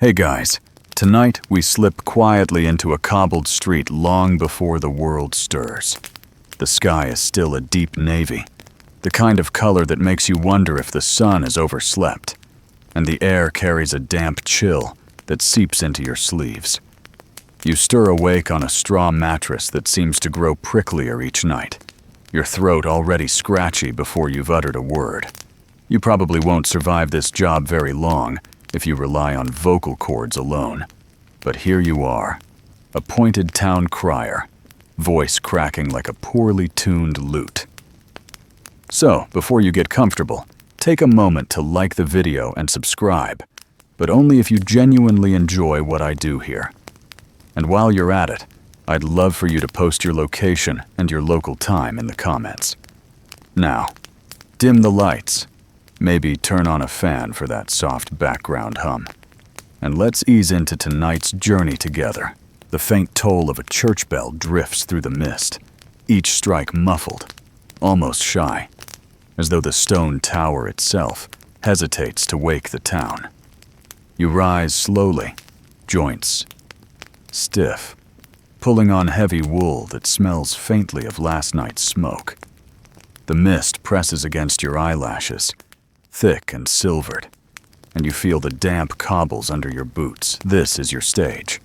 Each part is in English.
Hey guys, tonight we slip quietly into a cobbled street long before the world stirs. The sky is still a deep navy, the kind of color that makes you wonder if the sun has overslept, and the air carries a damp chill that seeps into your sleeves. You stir awake on a straw mattress that seems to grow pricklier each night, your throat already scratchy before you've uttered a word. You probably won't survive this job very long if you rely on vocal cords alone. But here you are, a pointed town crier, voice cracking like a poorly tuned lute. So, before you get comfortable, take a moment to like the video and subscribe, but only if you genuinely enjoy what I do here. And while you're at it, I'd love for you to post your location and your local time in the comments. Now, dim the lights. Maybe turn on a fan for that soft background hum. And let's ease into tonight's journey together. The faint toll of a church bell drifts through the mist, each strike muffled, almost shy, as though the stone tower itself hesitates to wake the town. You rise slowly, joints stiff, pulling on heavy wool that smells faintly of last night's smoke. The mist presses against your eyelashes, thick and silvered, and you feel the damp cobbles under your boots. This is your stage,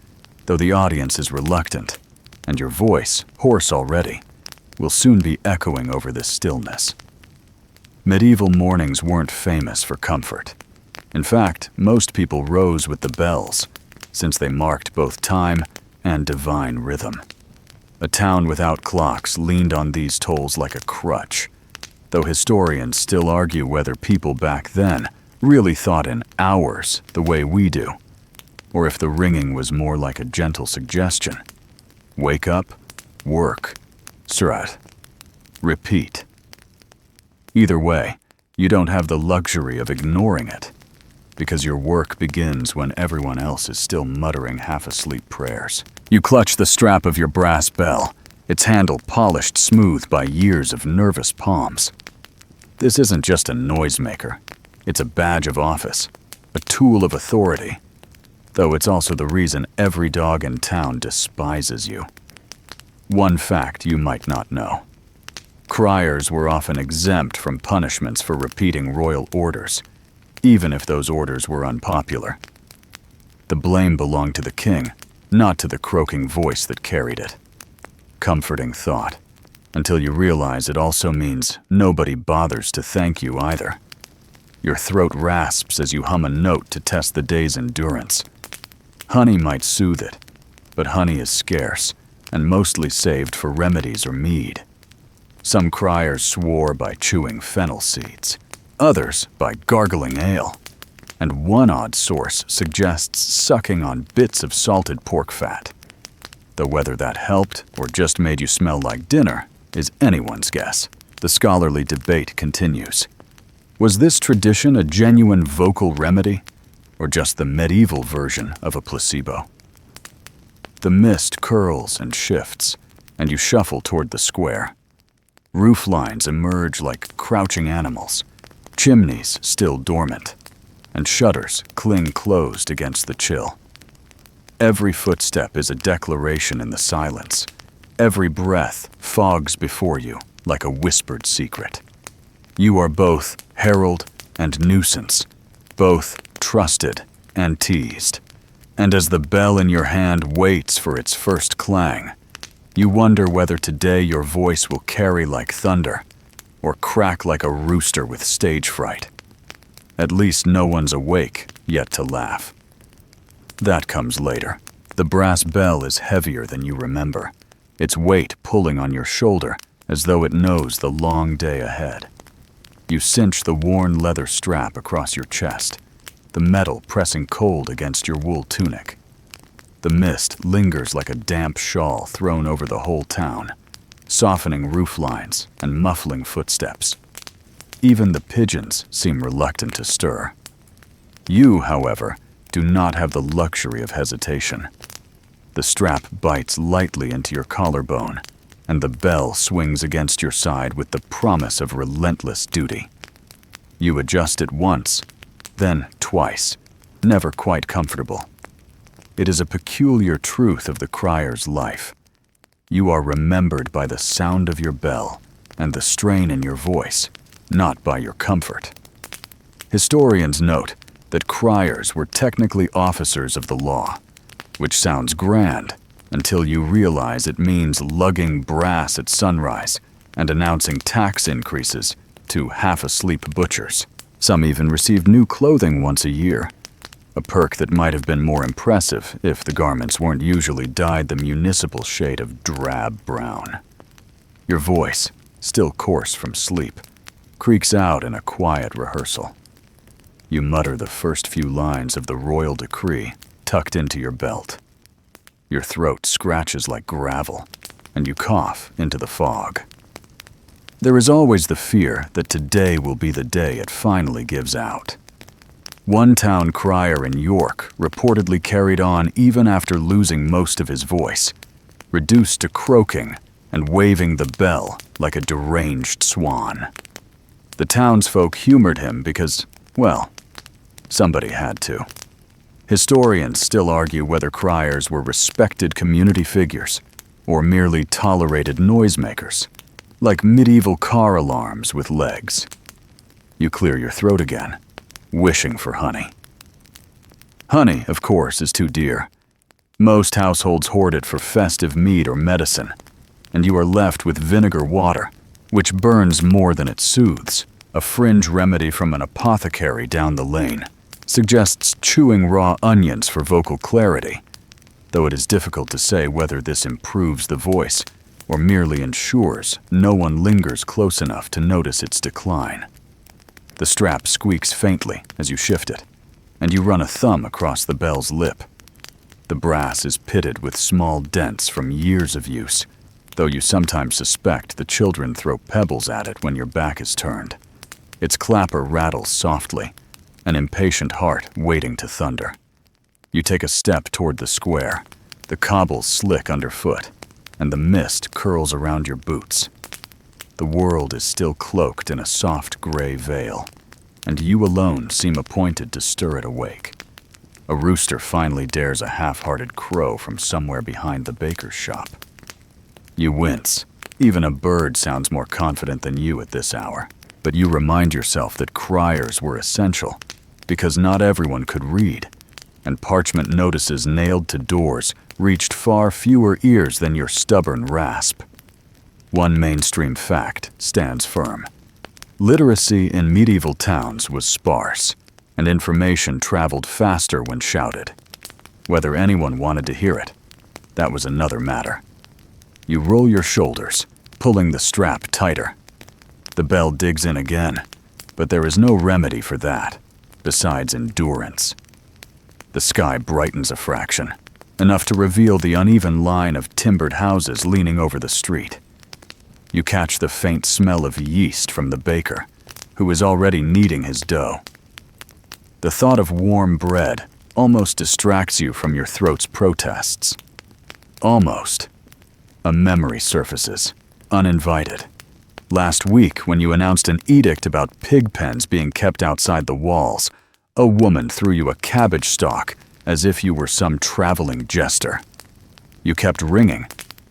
though the audience is reluctant, and your voice, hoarse already, will soon be echoing over this stillness. Medieval mornings weren't famous for comfort. In fact, most people rose with the bells, since they marked both time and divine rhythm. A town without clocks leaned on these tolls like a crutch, though historians still argue whether people back then really thought in hours the way we do, or if the ringing was more like a gentle suggestion. Wake up, work, surat, repeat. Either way, you don't have the luxury of ignoring it, because your work begins when everyone else is still muttering half-asleep prayers. You clutch the strap of your brass bell, its handle polished smooth by years of nervous palms. This isn't just a noisemaker. It's a badge of office, a tool of authority, though it's also the reason every dog in town despises you. One fact you might not know. Criers were often exempt from punishments for repeating royal orders, even if those orders were unpopular. The blame belonged to the king, not to the croaking voice that carried it. Comforting thought, until you realize it also means nobody bothers to thank you either. Your throat rasps as you hum a note to test the day's endurance. Honey might soothe it, but honey is scarce and mostly saved for remedies or mead. Some criers swore by chewing fennel seeds, others by gargling ale, and one odd source suggests sucking on bits of salted pork fat. Though whether that helped or just made you smell like dinner is anyone's guess. The scholarly debate continues. Was this tradition a genuine vocal remedy, or just the medieval version of a placebo? The mist curls and shifts, and you shuffle toward the square. Roof lines emerge like crouching animals, chimneys still dormant, and shutters cling closed against the chill. Every footstep is a declaration in the silence. Every breath fogs before you like a whispered secret. You are both herald and nuisance, both trusted and teased. And as the bell in your hand waits for its first clang, you wonder whether today your voice will carry like thunder or crack like a rooster with stage fright. At least no one's awake yet to laugh. That comes later. The brass bell is heavier than you remember, its weight pulling on your shoulder as though it knows the long day ahead. You cinch the worn leather strap across your chest, the metal pressing cold against your wool tunic. The mist lingers like a damp shawl thrown over the whole town, softening roof lines and muffling footsteps. Even the pigeons seem reluctant to stir. You, however, do not have the luxury of hesitation. The strap bites lightly into your collarbone, and the bell swings against your side with the promise of relentless duty. You adjust it once, then twice, never quite comfortable. It is a peculiar truth of the crier's life. You are remembered by the sound of your bell and the strain in your voice, not by your comfort. Historians note that criers were technically officers of the law, which sounds grand until you realize it means lugging brass at sunrise and announcing tax increases to half-asleep butchers. Some even received new clothing once a year, a perk that might have been more impressive if the garments weren't usually dyed the municipal shade of drab brown. Your voice, still coarse from sleep, creaks out in a quiet rehearsal. You mutter the first few lines of the royal decree tucked into your belt. Your throat scratches like gravel, and you cough into the fog. There is always the fear that today will be the day it finally gives out. One town crier in York reportedly carried on even after losing most of his voice, reduced to croaking and waving the bell like a deranged swan. The townsfolk humored him because, well, somebody had to. Historians still argue whether criers were respected community figures or merely tolerated noisemakers, like medieval car alarms with legs. You clear your throat again, wishing for honey. Honey, of course, is too dear. Most households hoard it for festive meat or medicine, and you are left with vinegar water, which burns more than it soothes. A fringe remedy from an apothecary down the lane suggests chewing raw onions for vocal clarity, though it is difficult to say whether this improves the voice or merely ensures no one lingers close enough to notice its decline. The strap squeaks faintly as you shift it, and you run a thumb across the bell's lip. The brass is pitted with small dents from years of use, though you sometimes suspect the children throw pebbles at it when your back is turned. Its clapper rattles softly, an impatient heart waiting to thunder. You take a step toward the square, the cobbles slick underfoot, and the mist curls around your boots. The world is still cloaked in a soft gray veil, and you alone seem appointed to stir it awake. A rooster finally dares a half-hearted crow from somewhere behind the baker's shop. You wince. Even a bird sounds more confident than you at this hour. But you remind yourself that criers were essential, because not everyone could read, and parchment notices nailed to doors reached far fewer ears than your stubborn rasp. One mainstream fact stands firm. Literacy in medieval towns was sparse, and information traveled faster when shouted. Whether anyone wanted to hear it, that was another matter. You roll your shoulders, pulling the strap tighter. The bell digs in again, but there is no remedy for that, besides endurance. The sky brightens a fraction, enough to reveal the uneven line of timbered houses leaning over the street. You catch the faint smell of yeast from the baker, who is already kneading his dough. The thought of warm bread almost distracts you from your throat's protests. Almost. A memory surfaces, uninvited. Last week, when you announced an edict about pig pens being kept outside the walls, a woman threw you a cabbage stalk as if you were some traveling jester. You kept ringing,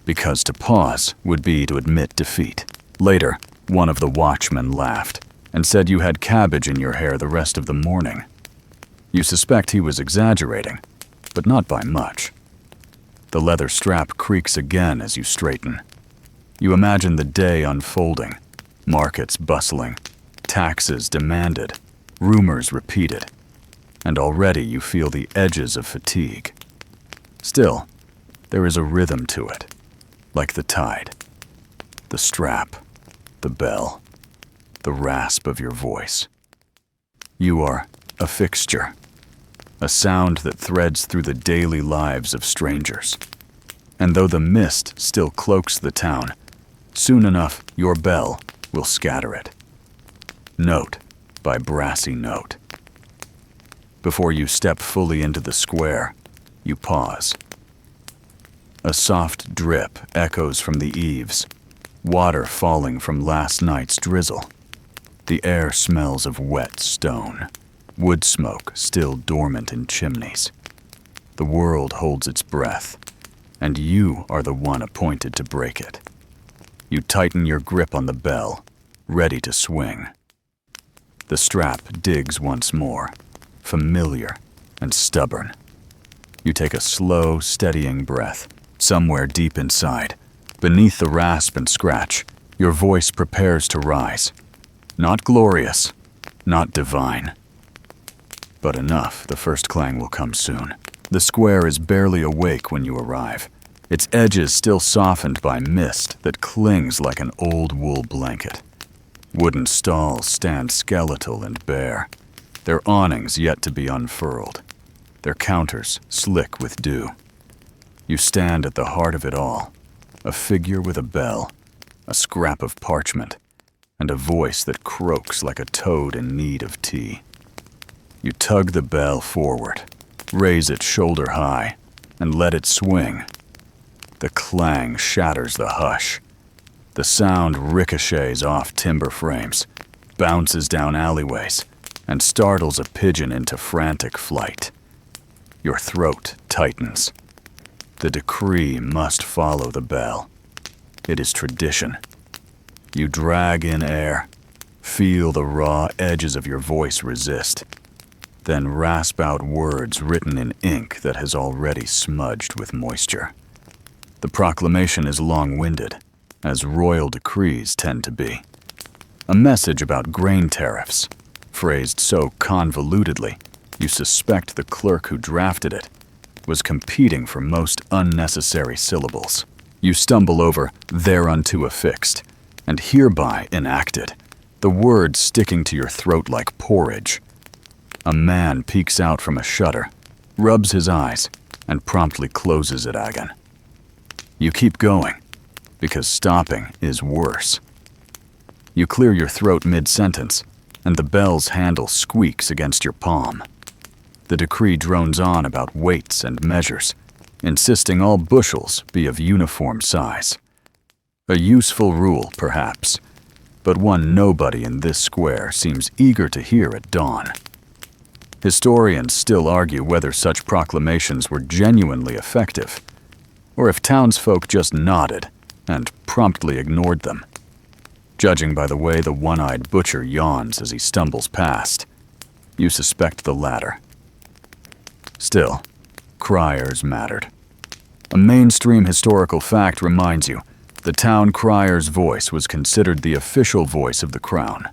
because to pause would be to admit defeat. Later, one of the watchmen laughed and said you had cabbage in your hair the rest of the morning. You suspect he was exaggerating, but not by much. The leather strap creaks again as you straighten. You imagine the day unfolding, markets bustling, taxes demanded, rumors repeated, and already you feel the edges of fatigue. Still, there is a rhythm to it, like the tide. The strap, the bell, the rasp of your voice. You are a fixture, a sound that threads through the daily lives of strangers. And though the mist still cloaks the town, soon enough your bell will scatter it. Note by brassy note. Before you step fully into the square, you pause. A soft drip echoes from the eaves, water falling from last night's drizzle. The air smells of wet stone. wood smoke still dormant in chimneys. The world holds its breath, and you are the one appointed to break it. You tighten your grip on the bell, ready to swing. The strap digs once more, familiar and stubborn. You take a slow, steadying breath. Somewhere deep inside, beneath the rasp and scratch, your voice prepares to rise. Not glorious, not divine, but enough. The first clang will come soon. The square is barely awake when you arrive, its edges still softened by mist that clings like an old wool blanket. Wooden stalls stand skeletal and bare, their awnings yet to be unfurled, their counters slick with dew. You stand at the heart of it all, a figure with a bell, a scrap of parchment, and a voice that croaks like a toad in need of tea. You tug the bell forward, raise it shoulder high, and let it swing. The clang shatters the hush. The sound ricochets off timber frames, bounces down alleyways, and startles a pigeon into frantic flight. Your throat tightens. The decree must follow the bell. It is tradition. You drag in air, feel the raw edges of your voice resist, then rasp out words written in ink that has already smudged with moisture. The proclamation is long-winded, as royal decrees tend to be. A message about grain tariffs, phrased so convolutedly you suspect the clerk who drafted it was competing for most unnecessary syllables. You stumble over thereunto affixed, and hereby enacted, the words sticking to your throat like porridge. A man peeks out from a shutter, rubs his eyes, and promptly closes it again. You keep going, because stopping is worse. You clear your throat mid-sentence, and the bell's handle squeaks against your palm. The decree drones on about weights and measures, insisting all bushels be of uniform size. A useful rule, perhaps, but one nobody in this square seems eager to hear at dawn. Historians still argue whether such proclamations were genuinely effective, or if townsfolk just nodded and promptly ignored them. Judging by the way the one-eyed butcher yawns as he stumbles past, you suspect the latter. Still, criers mattered. A mainstream historical fact reminds you the town crier's voice was considered the official voice of the crown.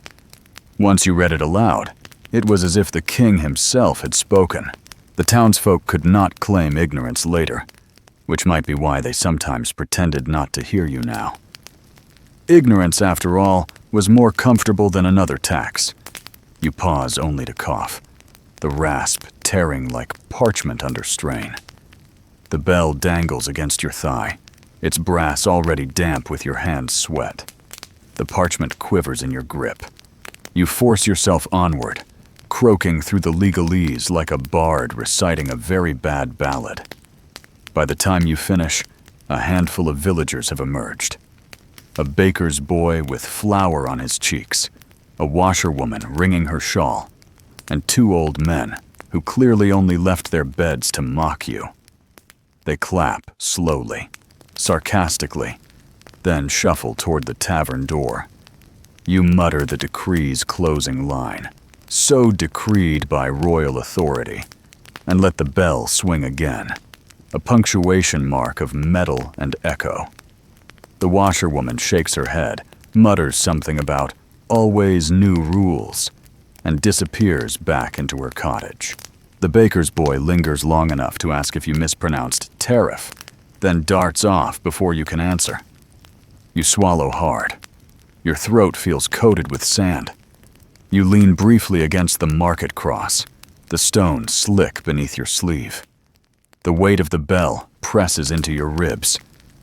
Once you read it aloud, it was as if the king himself had spoken. The townsfolk could not claim ignorance later, which might be why they sometimes pretended not to hear you now. Ignorance, after all, was more comfortable than another tax. You pause only to cough, the rasp tearing like parchment under strain. The bell dangles against your thigh, its brass already damp with your hand's sweat. The parchment quivers in your grip. You force yourself onward, croaking through the legalese like a bard reciting a very bad ballad. By the time you finish, a handful of villagers have emerged. A baker's boy with flour on his cheeks, a washerwoman wringing her shawl, and two old men who clearly only left their beds to mock you. They clap slowly, sarcastically, then shuffle toward the tavern door. You mutter the decree's closing line, so decreed by royal authority, and let the bell swing again, a punctuation mark of metal and echo. The washerwoman shakes her head, mutters something about always new rules, and disappears back into her cottage. The baker's boy lingers long enough to ask if you mispronounced tariff, then darts off before you can answer. You swallow hard. Your throat feels coated with sand. You lean briefly against the market cross, the stone slick beneath your sleeve. The weight of the bell presses into your ribs,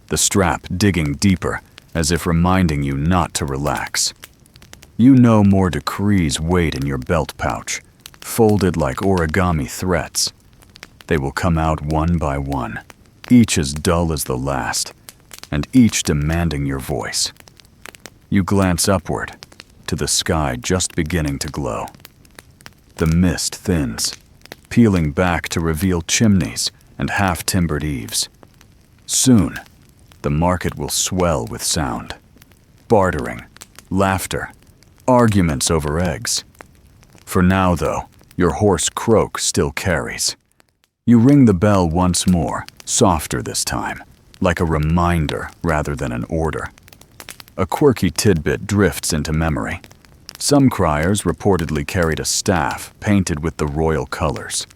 the strap digging deeper as if reminding you not to relax. You know more decrees wait in your belt pouch, folded like origami threats. They will come out one by one, each as dull as the last, and each demanding your voice. You glance upward, to the sky just beginning to glow. The mist thins, peeling back to reveal chimneys and half-timbered eaves. Soon, the market will swell with sound. Bartering, laughter, arguments over eggs. For now, though, your hoarse croak still carries. You ring the bell once more, softer this time, like a reminder rather than an order. A quirky tidbit drifts into memory. Some criers reportedly carried a staff painted with the royal colors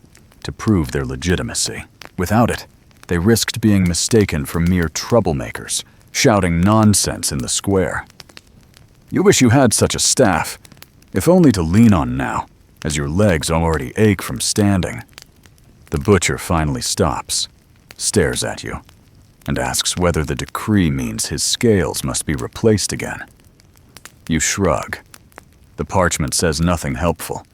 to prove their legitimacy. Without it, they risked being mistaken for mere troublemakers, shouting nonsense in the square. You wish you had such a staff, if only to lean on now, as your legs already ache from standing. The butcher finally stops, stares at you, and asks whether the decree means his scales must be replaced again. You shrug. The parchment says nothing helpful,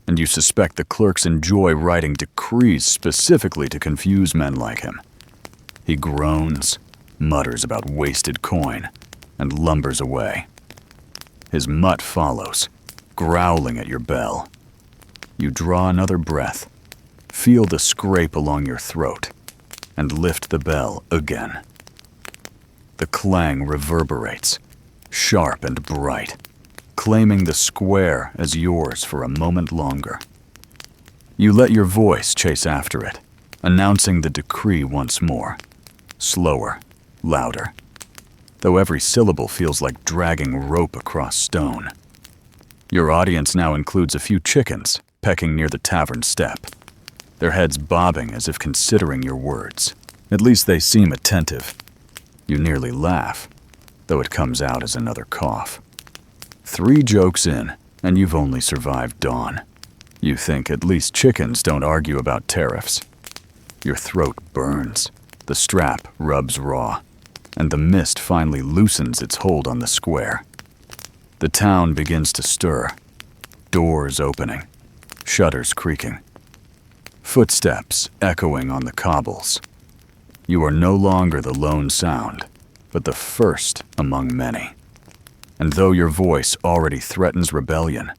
and you suspect the clerks enjoy writing decrees specifically to confuse men like him. He groans, mutters about wasted coin, and lumbers away. His mutt follows, growling at your bell. You draw another breath, feel the scrape along your throat, and lift the bell again. The clang reverberates, sharp and bright, claiming the square as yours for a moment longer. You let your voice chase after it, announcing the decree once more, slower, louder, though every syllable feels like dragging rope across stone. Your audience now includes a few chickens pecking near the tavern step, their heads bobbing as if considering your words. At least they seem attentive. You nearly laugh, though it comes out as another cough. 3 jokes in, and you've only survived dawn. You think at least chickens don't argue about tariffs. Your throat burns, the strap rubs raw, and the mist finally loosens its hold on the square. The town begins to stir, doors opening, shutters creaking, footsteps echoing on the cobbles. You are no longer the lone sound, but the first among many. And though your voice already threatens rebellion,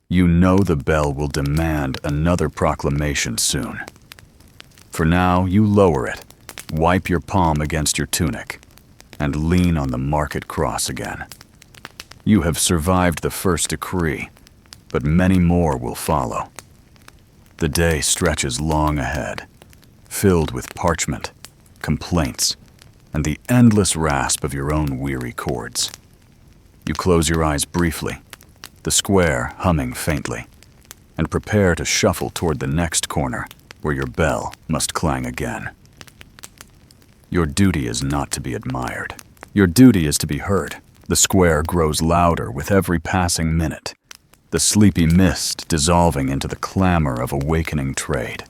you know the bell will demand another proclamation soon. For now, you lower it, wipe your palm against your tunic, and lean on the market cross again. You have survived the first decree, but many more will follow. The day stretches long ahead, filled with parchment, complaints, and the endless rasp of your own weary chords. You close your eyes briefly, the square humming faintly, and prepare to shuffle toward the next corner where your bell must clang again. Your duty is not to be admired. Your duty is to be heard. The square grows louder with every passing minute, the sleepy mist dissolving into the clamor of awakening trade.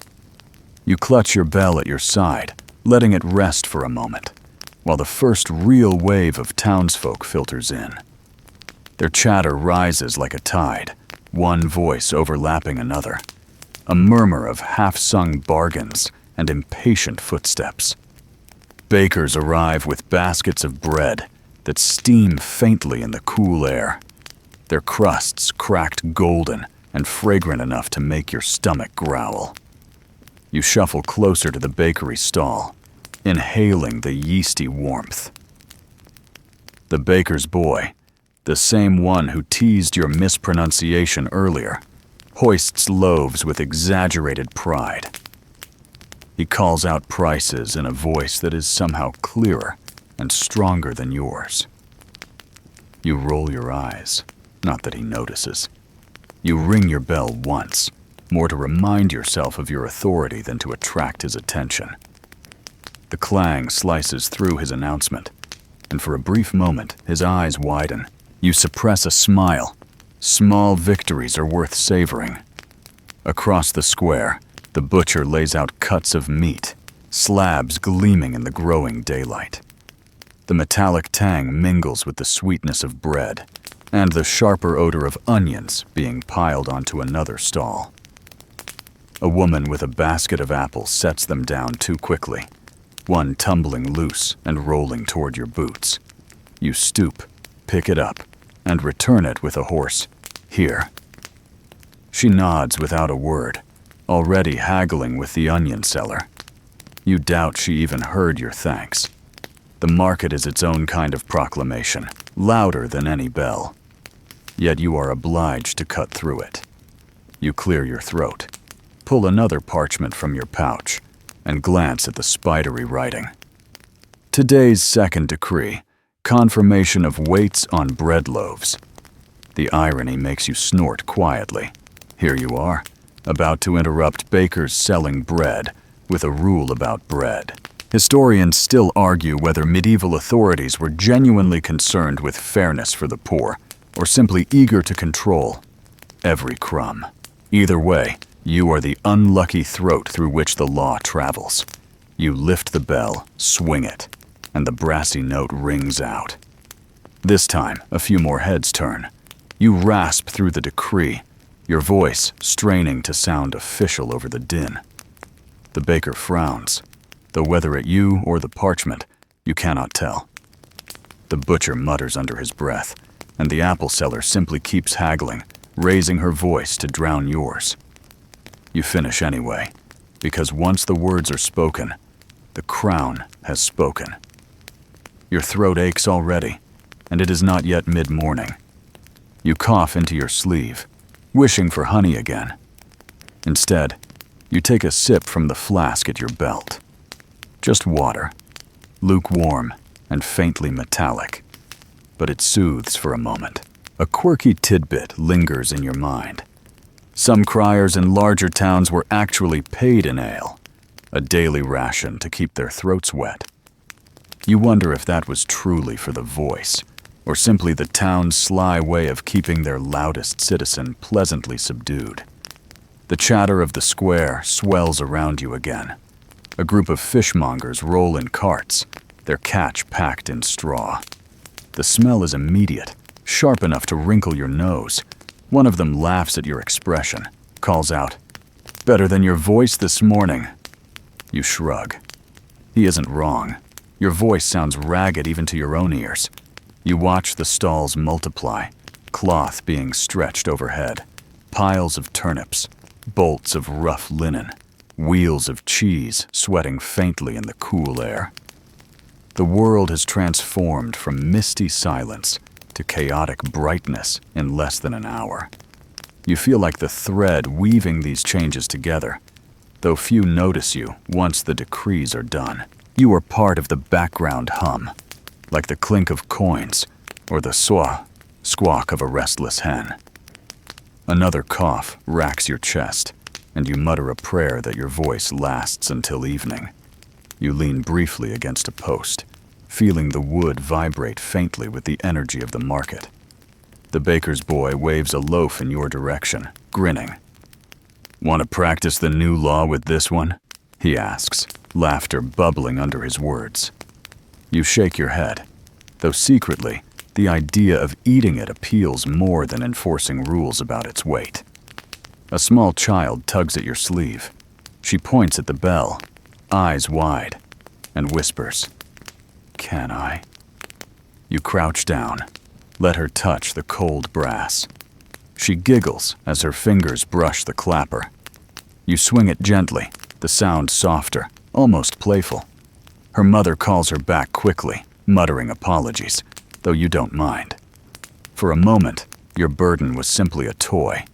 You clutch your bell at your side, letting it rest for a moment, while the first real wave of townsfolk filters in. Their chatter rises like a tide, one voice overlapping another, a murmur of half-sung bargains and impatient footsteps. Bakers arrive with baskets of bread that steam faintly in the cool air, their crusts cracked golden and fragrant enough to make your stomach growl. You shuffle closer to the bakery stall, inhaling the yeasty warmth. The baker's boy, the same one who teased your mispronunciation earlier, hoists loaves with exaggerated pride. He calls out prices in a voice that is somehow clearer and stronger than yours. You roll your eyes, not that he notices. You ring your bell once, more to remind yourself of your authority than to attract his attention. The clang slices through his announcement, and for a brief moment his eyes widen. You suppress a smile. Small victories are worth savoring. Across the square, the butcher lays out cuts of meat, slabs gleaming in the growing daylight. The metallic tang mingles with the sweetness of bread, and the sharper odor of onions being piled onto another stall. A woman with a basket of apples sets them down too quickly, one tumbling loose and rolling toward your boots. You stoop, pick it up, and return it with a hoarse, "Here." She nods without a word, already haggling with the onion seller. You doubt she even heard your thanks. The market is its own kind of proclamation, louder than any bell. Yet you are obliged to cut through it. You clear your throat, pull another parchment from your pouch, and glance at the spidery writing. Today's second decree, confirmation of weights on bread loaves. The irony makes you snort quietly. Here you are, about to interrupt bakers selling bread with a rule about bread. Historians still argue whether medieval authorities were genuinely concerned with fairness for the poor, or simply eager to control every crumb. Either way, you are the unlucky throat through which the law travels. You lift the bell, swing it, and the brassy note rings out. This time, a few more heads turn. You rasp through the decree, your voice straining to sound official over the din. The baker frowns, though whether at you or the parchment, you cannot tell. The butcher mutters under his breath, and the apple seller simply keeps haggling, raising her voice to drown yours. You finish anyway, because once the words are spoken, the crown has spoken. Your throat aches already, and it is not yet mid-morning. You cough into your sleeve, wishing for honey again. Instead, you take a sip from the flask at your belt. Just water, lukewarm and faintly metallic, but it soothes for a moment. A quirky tidbit lingers in your mind. Some criers in larger towns were actually paid in ale, a daily ration to keep their throats wet. You wonder if that was truly for the voice, or simply the town's sly way of keeping their loudest citizen pleasantly subdued. The chatter of the square swells around you again. A group of fishmongers roll in carts, their catch packed in straw. The smell is immediate, sharp enough to wrinkle your nose. One of them laughs at your expression, calls out, "Better than your voice this morning." You shrug. He isn't wrong. Your voice sounds ragged even to your own ears. You watch the stalls multiply, cloth being stretched overhead, piles of turnips, bolts of rough linen, wheels of cheese sweating faintly in the cool air. The world has transformed from misty silence to chaotic brightness in less than an hour. You feel like the thread weaving these changes together, though few notice you once the decrees are done. You are part of the background hum, like the clink of coins or the squawk of a restless hen. Another cough racks your chest, and you mutter a prayer that your voice lasts until evening. You lean briefly against a post, feeling the wood vibrate faintly with the energy of the market. The baker's boy waves a loaf in your direction, grinning. "Want to practice the new law with this one?" he asks, laughter bubbling under his words. You shake your head, though secretly, the idea of eating it appeals more than enforcing rules about its weight. A small child tugs at your sleeve. She points at the bell, eyes wide, and whispers, "Can I?" You crouch down, let her touch the cold brass. She giggles as her fingers brush the clapper. You swing it gently, the sound softer, almost playful. Her mother calls her back quickly, muttering apologies, though you don't mind. For a moment, your burden was simply a toy.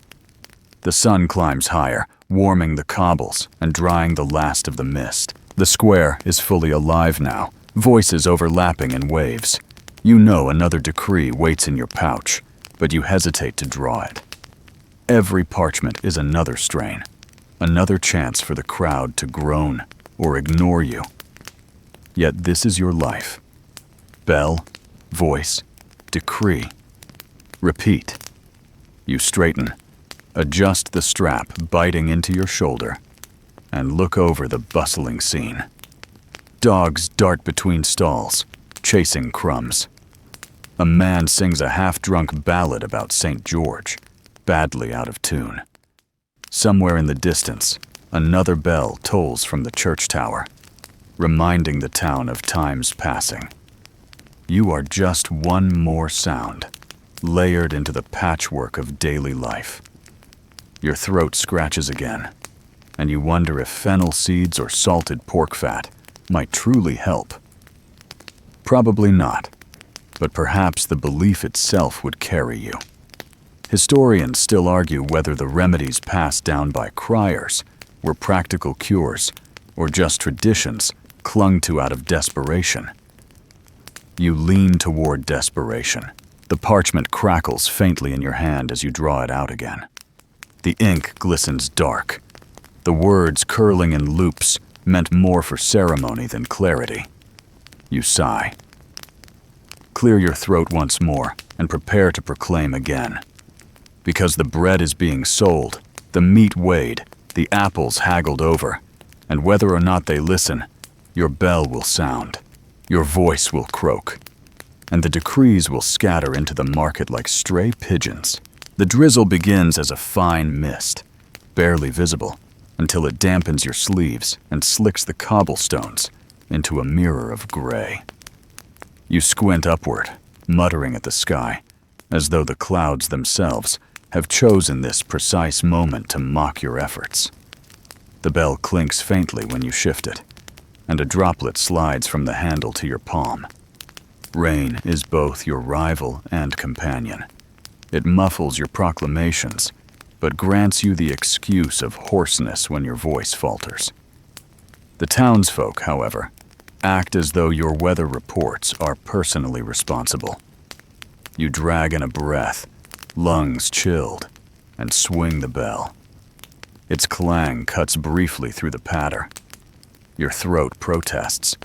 The sun climbs higher, warming the cobbles and drying the last of the mist. The square is fully alive now, voices overlapping in waves. You know another decree waits in your pouch, but you hesitate to draw it. Every parchment is another strain, another chance for the crowd to groan or ignore you. Yet this is your life. Bell, voice, decree. Repeat. You straighten, adjust the strap biting into your shoulder, and look over the bustling scene. Dogs dart between stalls, chasing crumbs. A man sings a half-drunk ballad about St. George, badly out of tune. Somewhere in the distance, another bell tolls from the church tower, reminding the town of time's passing. You are just one more sound, layered into the patchwork of daily life. Your throat scratches again, and you wonder if fennel seeds or salted pork fat might truly help. Probably not, but perhaps the belief itself would carry you. Historians still argue whether the remedies passed down by criers were practical cures or just traditions clung to out of desperation. You lean toward desperation. The parchment crackles faintly in your hand as you draw it out again. The ink glistens dark, the words curling in loops meant more for ceremony than clarity. You sigh. Clear your throat once more and prepare to proclaim again. Because the bread is being sold, the meat weighed, the apples haggled over, and whether or not they listen, your bell will sound, your voice will croak, and the decrees will scatter into the market like stray pigeons. The drizzle begins as a fine mist, barely visible, until it dampens your sleeves and slicks the cobblestones into a mirror of gray. You squint upward, muttering at the sky, as though the clouds themselves have chosen this precise moment to mock your efforts. The bell clinks faintly when you shift it, and a droplet slides from the handle to your palm. Rain is both your rival and companion. It muffles your proclamations, but grants you the excuse of hoarseness when your voice falters. The townsfolk, however, act as though your weather reports are personally responsible. You drag in a breath, lungs chilled, and swing the bell. Its clang cuts briefly through the patter. Your throat protests,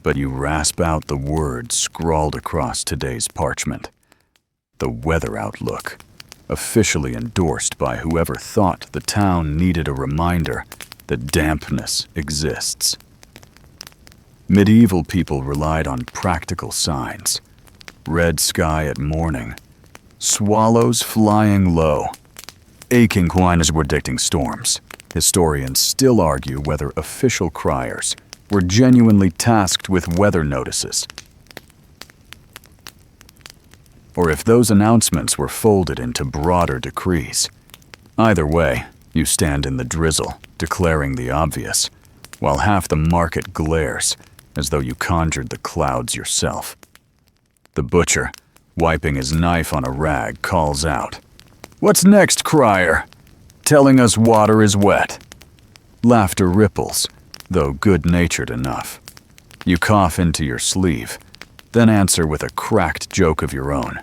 but you rasp out the words scrawled across today's parchment. The weather outlook, officially endorsed by whoever thought the town needed a reminder that dampness exists. Medieval people relied on practical signs. Red sky at morning, swallows flying low, aching quinines were dictating storms. Historians still argue whether official criers were genuinely tasked with weather notices, or if those announcements were folded into broader decrees. Either way, you stand in the drizzle, declaring the obvious, while half the market glares as though you conjured the clouds yourself. The butcher, wiping his knife on a rag, calls out, "What's next, crier? Telling us water is wet." Laughter ripples, though good-natured enough. You cough into your sleeve, then answer with a cracked joke of your own.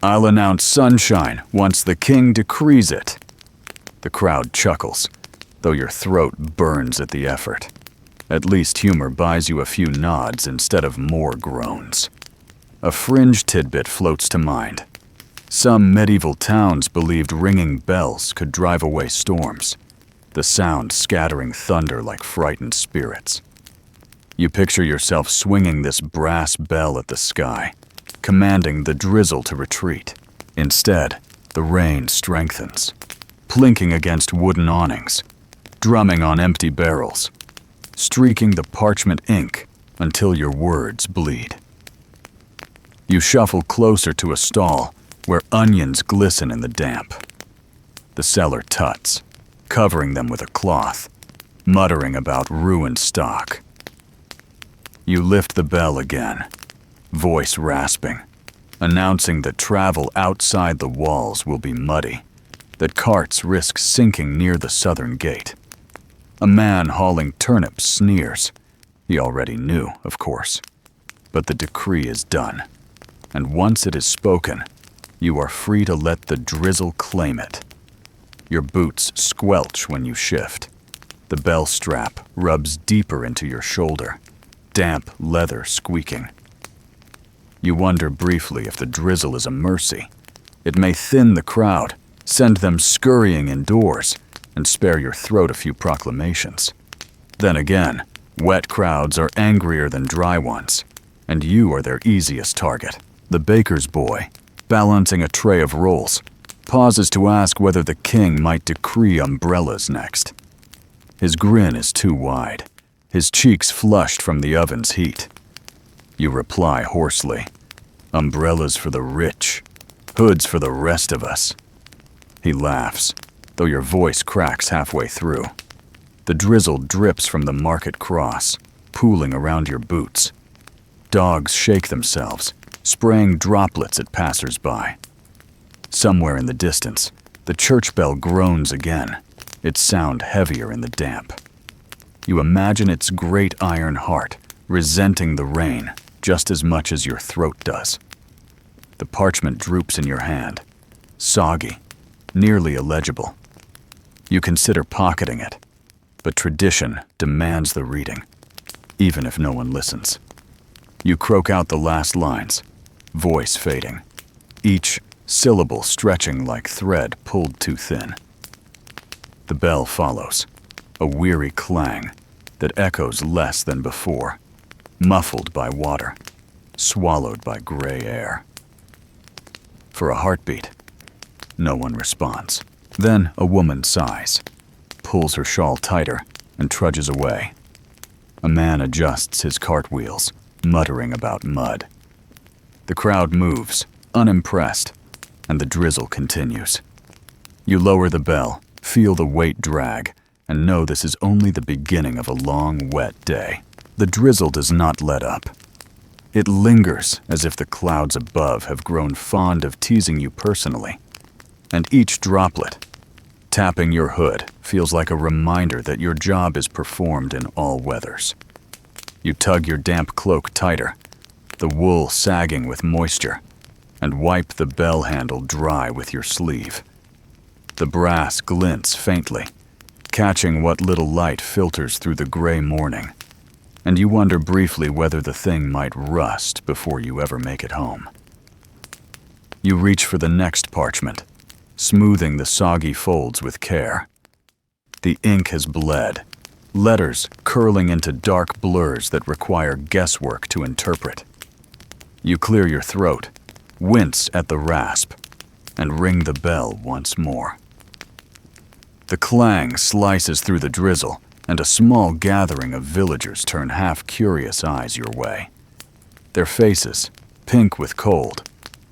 "I'll announce sunshine once the king decrees it." The crowd chuckles, though your throat burns at the effort. At least humor buys you a few nods instead of more groans. A fringe tidbit floats to mind. Some medieval towns believed ringing bells could drive away storms, the sound scattering thunder like frightened spirits. You picture yourself swinging this brass bell at the sky, commanding the drizzle to retreat. Instead, the rain strengthens, plinking against wooden awnings, drumming on empty barrels, streaking the parchment ink until your words bleed. You shuffle closer to a stall where onions glisten in the damp. The seller tuts, covering them with a cloth, muttering about ruined stock. You lift the bell again, voice rasping, announcing that travel outside the walls will be muddy, that carts risk sinking near the southern gate. A man hauling turnips sneers. He already knew, of course. But the decree is done, and once it is spoken, you are free to let the drizzle claim it. Your boots squelch when you shift. The bell strap rubs deeper into your shoulder, damp leather squeaking. You wonder briefly if the drizzle is a mercy. It may thin the crowd, send them scurrying indoors, and spare your throat a few proclamations. Then again, wet crowds are angrier than dry ones, and you are their easiest target. The baker's boy, balancing a tray of rolls, pauses to ask whether the king might decree umbrellas next. His grin is too wide, his cheeks flushed from the oven's heat. You reply hoarsely, "Umbrellas for the rich, hoods for the rest of us." He laughs, though your voice cracks halfway through. The drizzle drips from the market cross, pooling around your boots. Dogs shake themselves, spraying droplets at passers-by. Somewhere in the distance, the church bell groans again, its sound heavier in the damp. You imagine its great iron heart, resenting the rain just as much as your throat does. The parchment droops in your hand, soggy, nearly illegible. You consider pocketing it, but tradition demands the reading, even if no one listens. You croak out the last lines, voice fading, each syllable stretching like thread pulled too thin. The bell follows, a weary clang that echoes less than before, muffled by water, swallowed by gray air. For a heartbeat, no one responds. Then a woman sighs, pulls her shawl tighter, and trudges away. A man adjusts his cartwheels, muttering about mud. The crowd moves, unimpressed, and the drizzle continues. You lower the bell, feel the weight drag, and know this is only the beginning of a long, wet day. The drizzle does not let up. It lingers as if the clouds above have grown fond of teasing you personally. And each droplet, tapping your hood, feels like a reminder that your job is performed in all weathers. You tug your damp cloak tighter, the wool sagging with moisture, and wipe the bell handle dry with your sleeve. The brass glints faintly, catching what little light filters through the gray morning, and you wonder briefly whether the thing might rust before you ever make it home. You reach for the next parchment, smoothing the soggy folds with care. The ink has bled, letters curling into dark blurs that require guesswork to interpret. You clear your throat, wince at the rasp, and ring the bell once more. The clang slices through the drizzle, and a small gathering of villagers turn half-curious eyes your way. Their faces, pink with cold,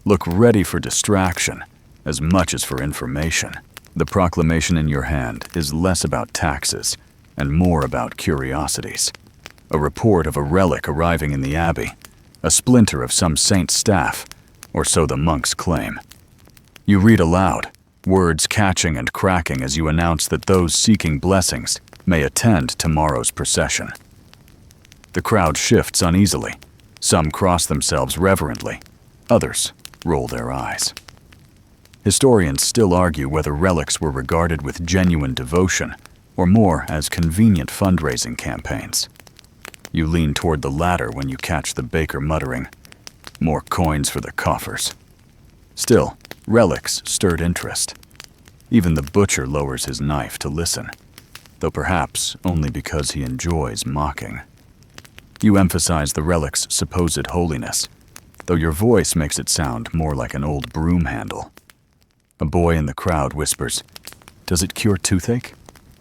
look ready for distraction as much as for information. The proclamation in your hand is less about taxes and more about curiosities. A report of a relic arriving in the abbey, a splinter of some saint's staff, or so the monks claim. You read aloud, words catching and cracking as you announce that those seeking blessings may attend tomorrow's procession. The crowd shifts uneasily. Some cross themselves reverently. Others roll their eyes. Historians still argue whether relics were regarded with genuine devotion or more as convenient fundraising campaigns. You lean toward the latter when you catch the baker muttering, "More coins for the coffers." Still, relics stirred interest. Even the butcher lowers his knife to listen, though perhaps only because he enjoys mocking. You emphasize the relic's supposed holiness, though your voice makes it sound more like an old broom handle. A boy in the crowd whispers, "Does it cure toothache?"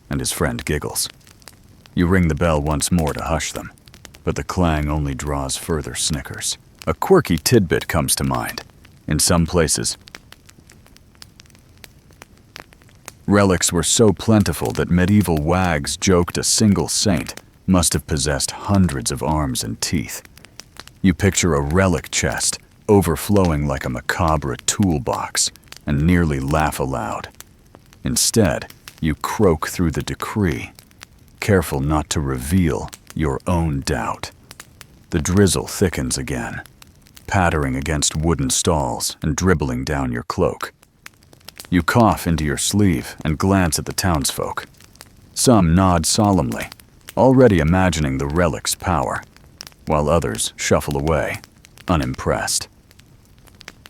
And his friend giggles. You ring the bell once more to hush them, but the clang only draws further snickers. A quirky tidbit comes to mind. In some places, relics were so plentiful that medieval wags joked a single saint must have possessed hundreds of arms and teeth. You picture a relic chest overflowing like a macabre toolbox and nearly laugh aloud. Instead, you croak through the decree, careful not to reveal your own doubt. The drizzle thickens again, pattering against wooden stalls and dribbling down your cloak. You cough into your sleeve and glance at the townsfolk. Some nod solemnly, already imagining the relic's power, while others shuffle away, unimpressed.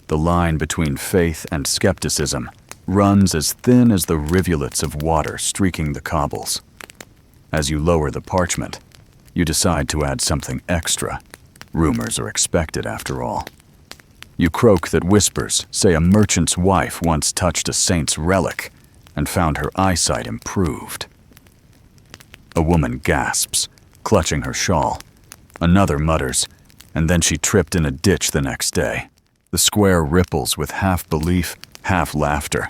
The line between faith and skepticism runs as thin as the rivulets of water streaking the cobbles. As you lower the parchment, you decide to add something extra. Rumors are expected after all. You croak that whispers say a merchant's wife once touched a saint's relic and found her eyesight improved. A woman gasps, clutching her shawl. Another mutters, and then she tripped in a ditch the next day. The square ripples with half belief, half laughter,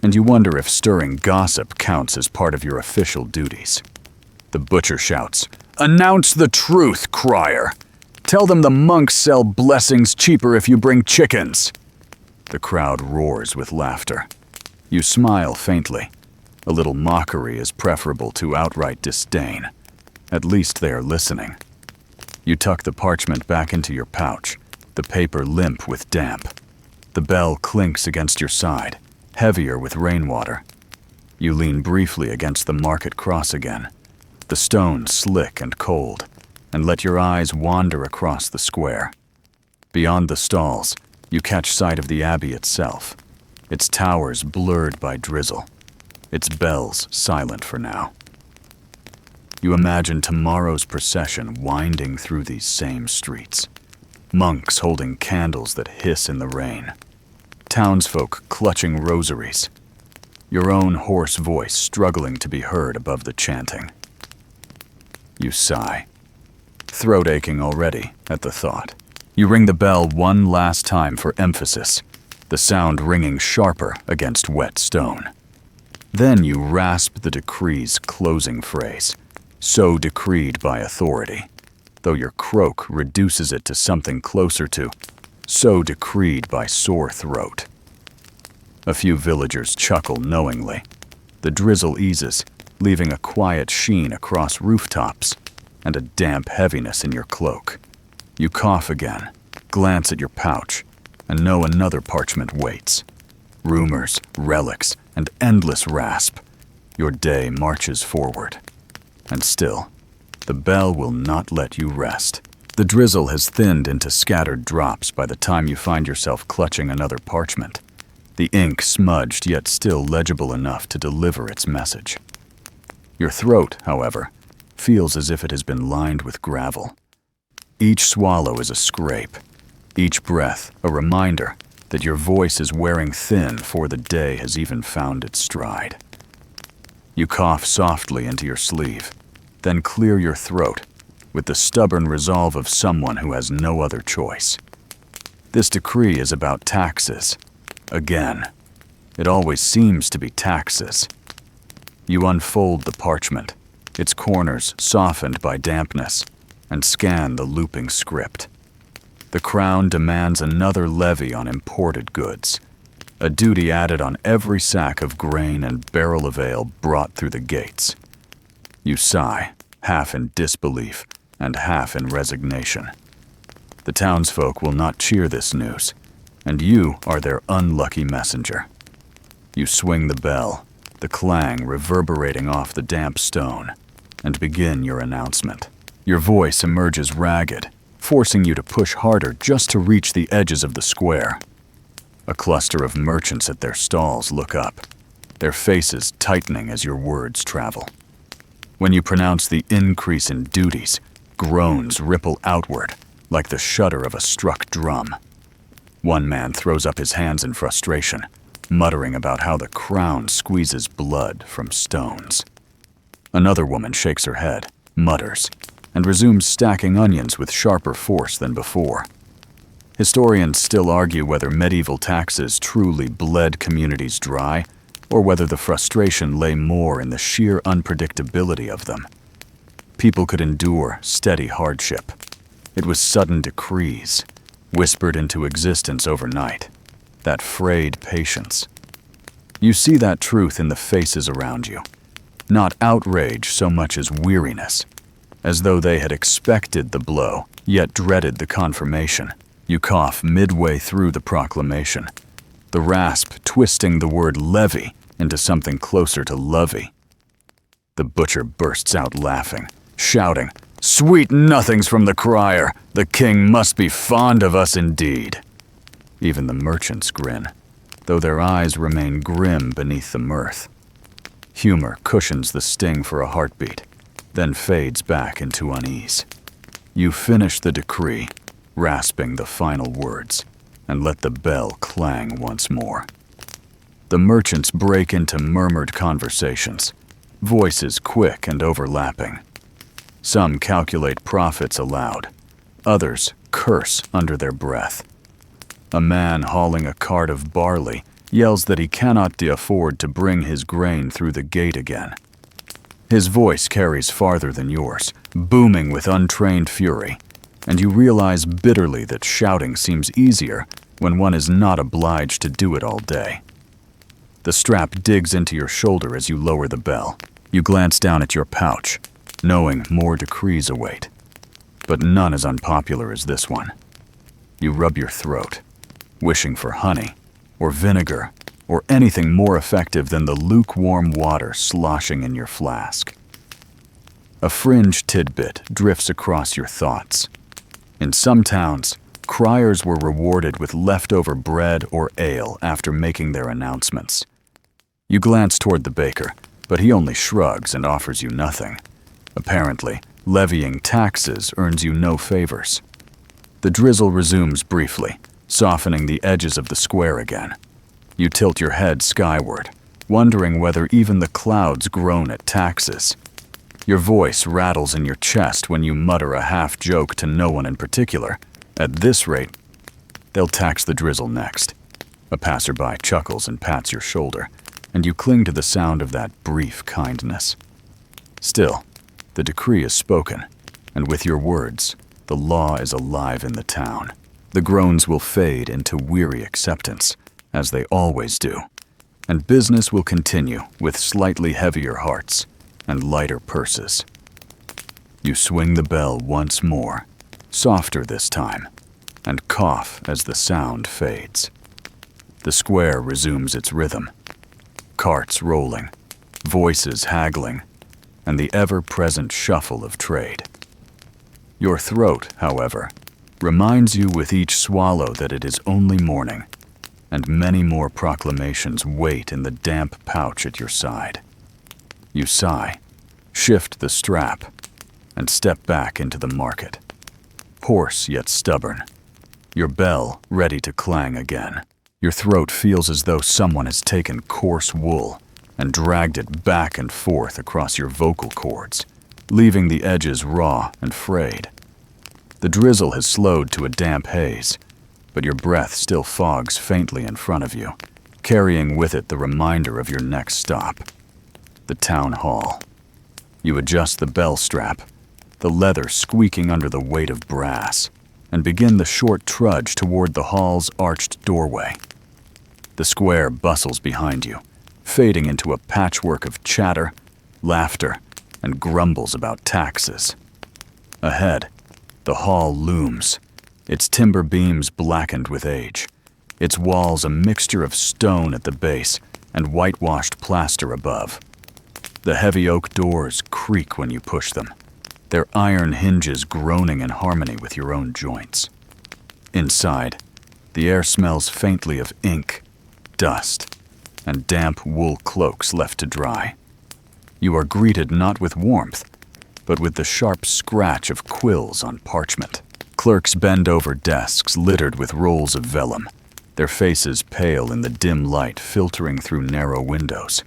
and you wonder if stirring gossip counts as part of your official duties. The butcher shouts, "Announce the truth, Crier! Tell them the monks sell blessings cheaper if you bring chickens!" The crowd roars with laughter. You smile faintly. A little mockery is preferable to outright disdain. At least they are listening. You tuck the parchment back into your pouch, the paper limp with damp. The bell clinks against your side, heavier with rainwater. You lean briefly against the market cross again, the stone slick and cold, and let your eyes wander across the square. Beyond the stalls, you catch sight of the abbey itself, its towers blurred by drizzle, its bells silent for now. You imagine tomorrow's procession winding through these same streets, monks holding candles that hiss in the rain, townsfolk clutching rosaries, your own hoarse voice struggling to be heard above the chanting. You sigh, throat aching already at the thought. You ring the bell one last time for emphasis, the sound ringing sharper against wet stone. Then you rasp the decree's closing phrase, so decreed by authority, though your croak reduces it to something closer to, so decreed by sore throat. A few villagers chuckle knowingly. The drizzle eases, leaving a quiet sheen across rooftops and a damp heaviness in your cloak. You cough again, glance at your pouch, and know another parchment waits. Rumors, relics, and endless rasp. Your day marches forward. And still, the bell will not let you rest. The drizzle has thinned into scattered drops by the time you find yourself clutching another parchment, the ink smudged yet still legible enough to deliver its message. Your throat, however, feels as if it has been lined with gravel. Each swallow is a scrape, each breath a reminder that your voice is wearing thin before the day has even found its stride. You cough softly into your sleeve, then clear your throat with the stubborn resolve of someone who has no other choice. This decree is about taxes. Again, it always seems to be taxes. You unfold the parchment, its corners softened by dampness, and scan the looping script. The crown demands another levy on imported goods, a duty added on every sack of grain and barrel of ale brought through the gates. You sigh, half in disbelief and half in resignation. The townsfolk will not cheer this news, and you are their unlucky messenger. You swing the bell, the clang reverberating off the damp stone, and begin your announcement. Your voice emerges ragged, forcing you to push harder just to reach the edges of the square. A cluster of merchants at their stalls look up, their faces tightening as your words travel. When you pronounce the increase in duties, groans ripple outward like the shudder of a struck drum. One man throws up his hands in frustration, muttering about how the crown squeezes blood from stones. Another woman shakes her head, mutters, and resumes stacking onions with sharper force than before. Historians still argue whether medieval taxes truly bled communities dry, or whether the frustration lay more in the sheer unpredictability of them. People could endure steady hardship. It was sudden decrees, whispered into existence overnight, that frayed patience. You see that truth in the faces around you, not outrage so much as weariness, as though they had expected the blow, yet dreaded the confirmation. You cough midway through the proclamation, the rasp twisting the word levy into something closer to lovey. The butcher bursts out laughing, shouting, "Sweet nothings from the crier! The king must be fond of us indeed!" Even the merchants grin, though their eyes remain grim beneath the mirth. Humor cushions the sting for a heartbeat, then fades back into unease. You finish the decree, rasping the final words, and let the bell clang once more. The merchants break into murmured conversations, voices quick and overlapping. Some calculate profits aloud, others curse under their breath. A man hauling a cart of barley yells that he cannot afford to bring his grain through the gate again. His voice carries farther than yours, booming with untrained fury, and you realize bitterly that shouting seems easier when one is not obliged to do it all day. The strap digs into your shoulder as you lower the bell. You glance down at your pouch, knowing more decrees await. But none as unpopular as this one. You rub your throat, wishing for honey, or vinegar, or anything more effective than the lukewarm water sloshing in your flask. A fringe tidbit drifts across your thoughts. In some towns, criers were rewarded with leftover bread or ale after making their announcements. You glance toward the baker, but he only shrugs and offers you nothing. Apparently, levying taxes earns you no favors. The drizzle resumes briefly, softening the edges of the square again. You tilt your head skyward, wondering whether even the clouds groan at taxes. Your voice rattles in your chest when you mutter a half-joke to no one in particular. At this rate, they'll tax the drizzle next. A passerby chuckles and pats your shoulder, and you cling to the sound of that brief kindness. Still, the decree is spoken, and with your words, the law is alive in the town. The groans will fade into weary acceptance, as they always do, and business will continue with slightly heavier hearts and lighter purses. You swing the bell once more, softer this time, and cough as the sound fades. The square resumes its rhythm, carts rolling, voices haggling, and the ever-present shuffle of trade. Your throat, however, reminds you with each swallow that it is only morning, and many more proclamations wait in the damp pouch at your side. You sigh, shift the strap, and step back into the market. Hoarse yet stubborn, your bell ready to clang again. Your throat feels as though someone has taken coarse wool and dragged it back and forth across your vocal cords, leaving the edges raw and frayed. The drizzle has slowed to a damp haze, but your breath still fogs faintly in front of you, carrying with it the reminder of your next stop, the town hall. You adjust the bell strap, the leather squeaking under the weight of brass, and begin the short trudge toward the hall's arched doorway. The square bustles behind you, fading into a patchwork of chatter, laughter, and grumbles about taxes. Ahead, the hall looms, its timber beams blackened with age, its walls a mixture of stone at the base and whitewashed plaster above. The heavy oak doors creak when you push them, their iron hinges groaning in harmony with your own joints. Inside, the air smells faintly of ink, dust, and damp wool cloaks left to dry. You are greeted not with warmth, but with the sharp scratch of quills on parchment. Clerks bend over desks littered with rolls of vellum, their faces pale in the dim light filtering through narrow windows.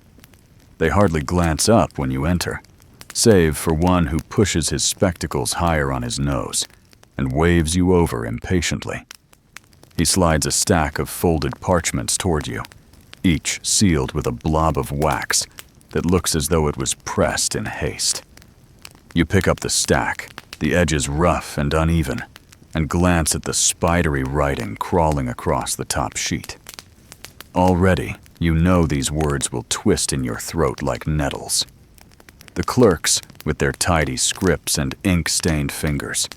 They hardly glance up when you enter, save for one who pushes his spectacles higher on his nose and waves you over impatiently. He slides a stack of folded parchments toward you, each sealed with a blob of wax that looks as though it was pressed in haste. You pick up the stack, the edges rough and uneven, and glance at the spidery writing crawling across the top sheet. Already, you know these words will twist in your throat like nettles. The clerks, with their tidy scripts and ink-stained fingers,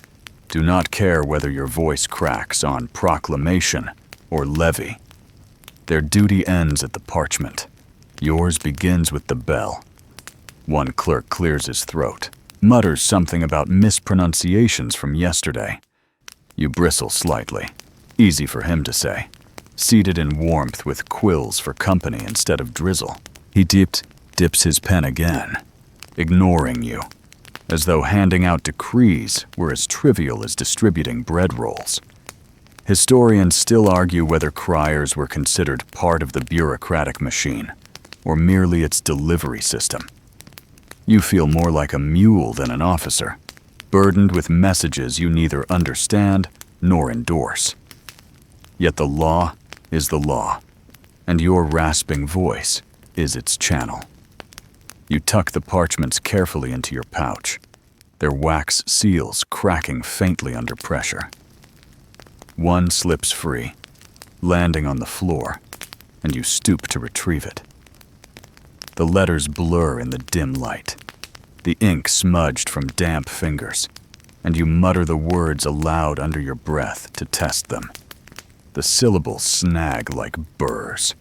do not care whether your voice cracks on proclamation or levy. Their duty ends at the parchment. Yours begins with the bell. One clerk clears his throat, mutters something about mispronunciations from yesterday. You bristle slightly, easy for him to say, seated in warmth with quills for company instead of drizzle. He dips his pen again, ignoring you, as though handing out decrees were as trivial as distributing bread rolls. Historians still argue whether criers were considered part of the bureaucratic machine, or merely its delivery system. You feel more like a mule than an officer, burdened with messages you neither understand nor endorse. Yet the law is the law, and your rasping voice is its channel. You tuck the parchments carefully into your pouch, their wax seals cracking faintly under pressure. One slips free, landing on the floor, and you stoop to retrieve it. The letters blur in the dim light, the ink smudged from damp fingers, and you mutter the words aloud under your breath to test them. The syllables snag like burrs.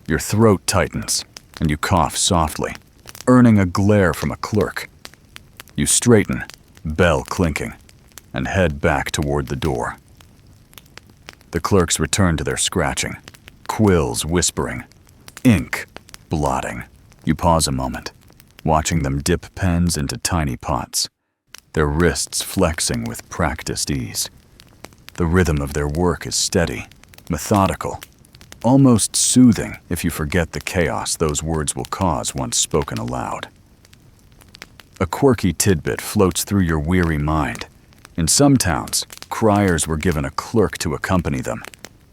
Your throat tightens, and you cough softly, earning a glare from a clerk. You straighten, bell clinking, and head back toward the door. The clerks return to their scratching, quills whispering, ink blotting. You pause a moment, watching them dip pens into tiny pots, their wrists flexing with practiced ease. The rhythm of their work is steady, methodical, almost soothing if you forget the chaos those words will cause once spoken aloud. A quirky tidbit floats through your weary mind. In some towns, criers were given a clerk to accompany them,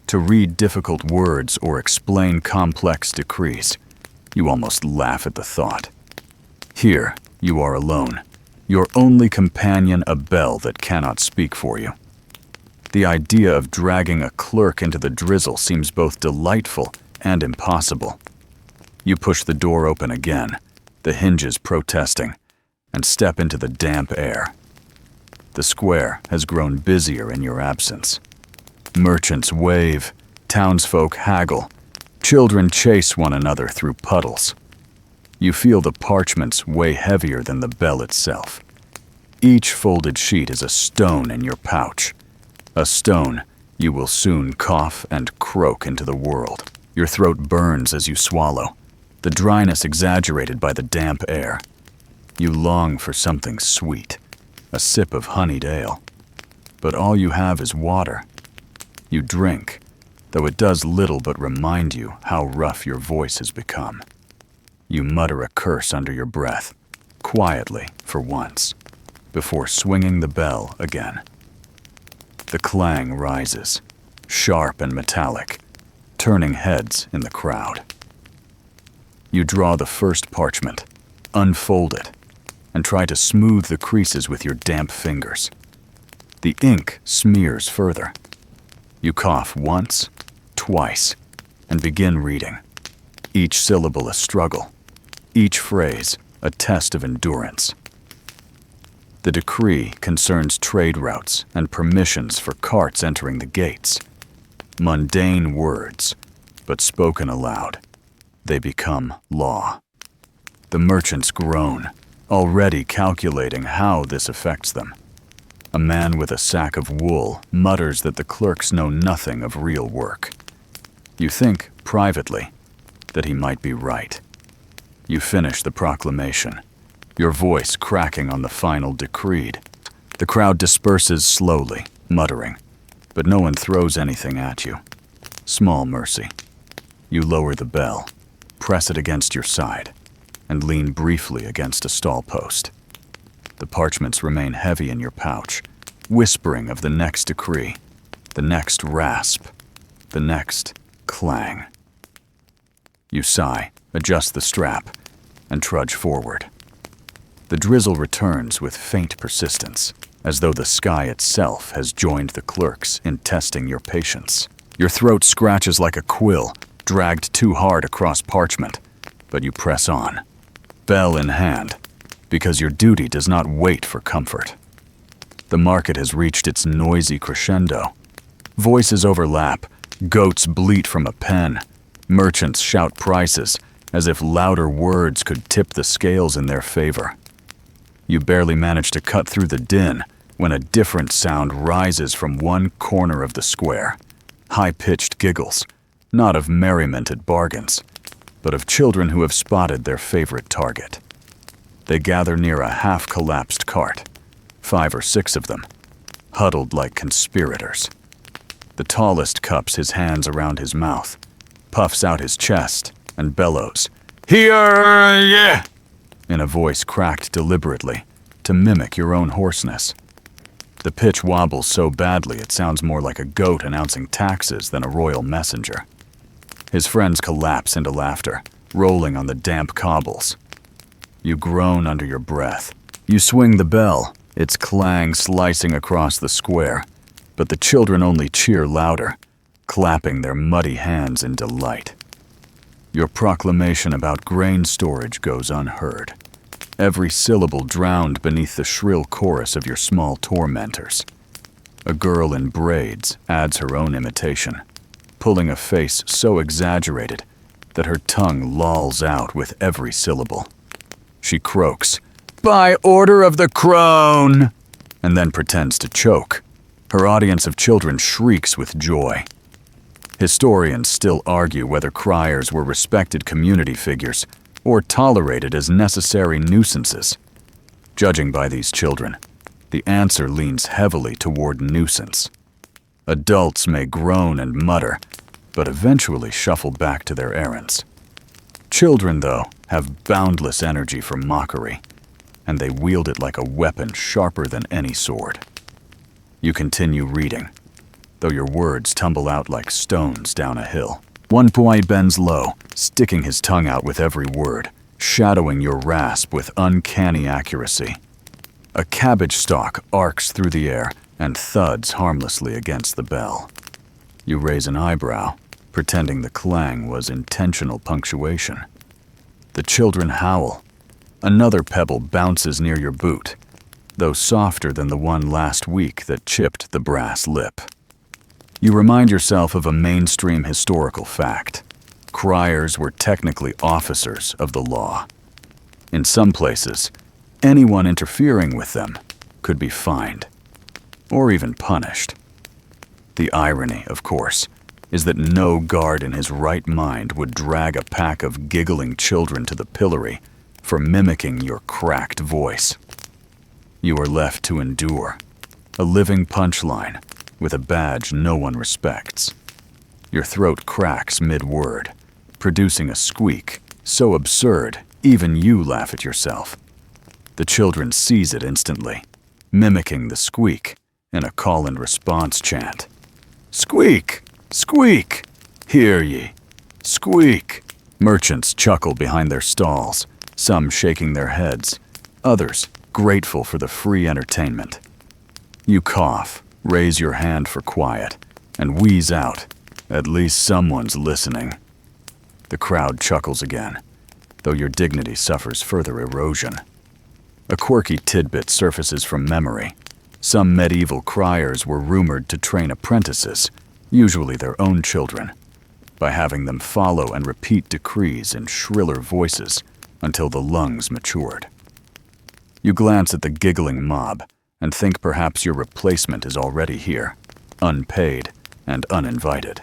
to read difficult words or explain complex decrees. You almost laugh at the thought. Here, you are alone, your only companion a bell that cannot speak for you. The idea of dragging a clerk into the drizzle seems both delightful and impossible. You push the door open again, the hinges protesting, and step into the damp air. The square has grown busier in your absence. Merchants wave, townsfolk haggle, children chase one another through puddles. You feel the parchments weigh heavier than the bell itself. Each folded sheet is a stone in your pouch. A stone you will soon cough and croak into the world. Your throat burns as you swallow, the dryness exaggerated by the damp air. You long for something sweet, a sip of honeyed ale. But all you have is water. You drink, though it does little but remind you how rough your voice has become. You mutter a curse under your breath, quietly for once, before swinging the bell again. The clang rises, sharp and metallic, turning heads in the crowd. You draw the first parchment, unfold it, and try to smooth the creases with your damp fingers. The ink smears further. You cough once, twice, and begin reading, each syllable a struggle, each phrase a test of endurance. The decree concerns trade routes and permissions for carts entering the gates. Mundane words, but spoken aloud, they become law. The merchants groan, already calculating how this affects them. A man with a sack of wool mutters that the clerks know nothing of real work. You think, privately, that he might be right. You finish the proclamation, your voice cracking on the final decreed. The crowd disperses slowly, muttering, but no one throws anything at you. Small mercy. You lower the bell, press it against your side, and lean briefly against a stall post. The parchments remain heavy in your pouch, whispering of the next decree, the next rasp, the next clang. You sigh, adjust the strap, and trudge forward. The drizzle returns with faint persistence, as though the sky itself has joined the clerks in testing your patience. Your throat scratches like a quill, dragged too hard across parchment, but you press on, bell in hand, because your duty does not wait for comfort. The market has reached its noisy crescendo. Voices overlap, goats bleat from a pen, merchants shout prices, as if louder words could tip the scales in their favor. You barely manage to cut through the din when a different sound rises from one corner of the square. High-pitched giggles, not of merriment at bargains, but of children who have spotted their favorite target. They gather near a half-collapsed cart, 5 or 6 of them, huddled like conspirators. The tallest cups his hands around his mouth, puffs out his chest, and bellows, "Here, yeah!" in a voice cracked deliberately to mimic your own hoarseness. The pitch wobbles so badly it sounds more like a goat announcing taxes than a royal messenger. His friends collapse into laughter, rolling on the damp cobbles. You groan under your breath. You swing the bell, its clang slicing across the square, but the children only cheer louder, clapping their muddy hands in delight. Your proclamation about grain storage goes unheard, every syllable drowned beneath the shrill chorus of your small tormentors. A girl in braids adds her own imitation, pulling a face so exaggerated that her tongue lolls out with every syllable. She croaks, "By order of the crone," and then pretends to choke. Her audience of children shrieks with joy. Historians still argue whether criers were respected community figures or tolerated as necessary nuisances. Judging by these children, the answer leans heavily toward nuisance. Adults may groan and mutter, but eventually shuffle back to their errands. Children, though, have boundless energy for mockery, and they wield it like a weapon sharper than any sword. You continue reading, though your words tumble out like stones down a hill. One boy bends low, sticking his tongue out with every word, shadowing your rasp with uncanny accuracy. A cabbage stalk arcs through the air and thuds harmlessly against the bell. You raise an eyebrow, pretending the clang was intentional punctuation. The children howl. Another pebble bounces near your boot, though softer than the one last week that chipped the brass lip. You remind yourself of a mainstream historical fact. Criers were technically officers of the law. In some places, anyone interfering with them could be fined, or even punished. The irony, of course, is that no guard in his right mind would drag a pack of giggling children to the pillory for mimicking your cracked voice. You are left to endure, a living punchline with a badge no one respects. Your throat cracks mid-word, producing a squeak so absurd even you laugh at yourself. The children seize it instantly, mimicking the squeak in a call-and-response chant. "Squeak! Squeak! Hear ye! Squeak!" Merchants chuckle behind their stalls, some shaking their heads, others grateful for the free entertainment. You cough, raise your hand for quiet, and wheeze out, "At least someone's listening." The crowd chuckles again, though your dignity suffers further erosion. A quirky tidbit surfaces from memory. Some medieval criers were rumored to train apprentices, usually their own children, by having them follow and repeat decrees in shriller voices until the lungs matured. You glance at the giggling mob and think perhaps your replacement is already here, unpaid and uninvited.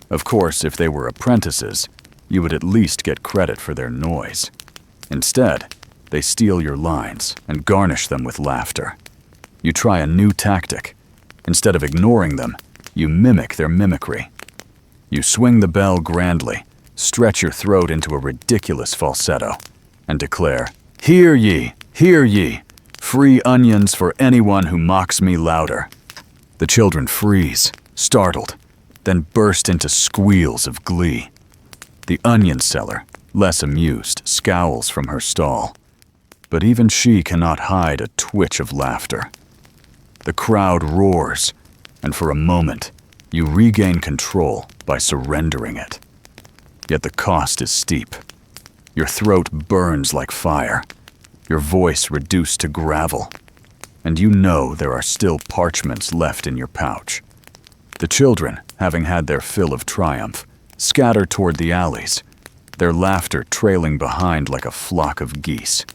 Of course, if they were apprentices, you would at least get credit for their noise. Instead, they steal your lines and garnish them with laughter. You try a new tactic. Instead of ignoring them, you mimic their mimicry. You swing the bell grandly, stretch your throat into a ridiculous falsetto, and declare, "Hear ye, hear ye! Free onions for anyone who mocks me louder." The children freeze, startled, then burst into squeals of glee. The onion seller, less amused, scowls from her stall, but even she cannot hide a twitch of laughter. The crowd roars, and for a moment, you regain control by surrendering it. Yet the cost is steep. Your throat burns like fire, your voice reduced to gravel, and you know there are still parchments left in your pouch. The children, having had their fill of triumph, scatter toward the alleys, their laughter trailing behind like a flock of geese.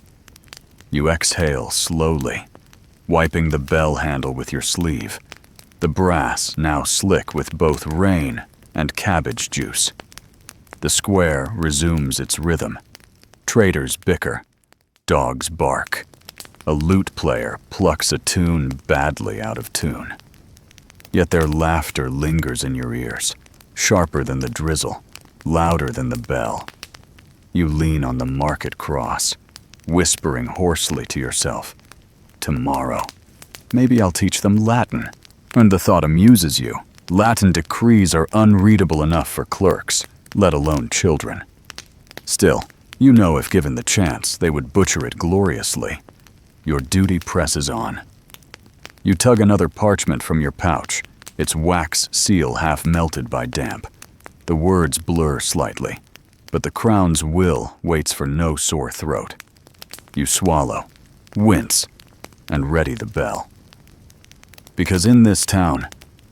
You exhale slowly, wiping the bell handle with your sleeve, the brass now slick with both rain and cabbage juice. The square resumes its rhythm. Traders bicker, dogs bark. A lute player plucks a tune badly out of tune. Yet their laughter lingers in your ears, sharper than the drizzle, louder than the bell. You lean on the market cross, whispering hoarsely to yourself, "Tomorrow, maybe I'll teach them Latin." And the thought amuses you, Latin decrees are unreadable enough for clerks, let alone children. Still, you know if given the chance, they would butcher it gloriously. Your duty presses on. You tug another parchment from your pouch, its wax seal half melted by damp. The words blur slightly, but the crown's will waits for no sore throat. You swallow, wince, and ready the bell. Because in this town,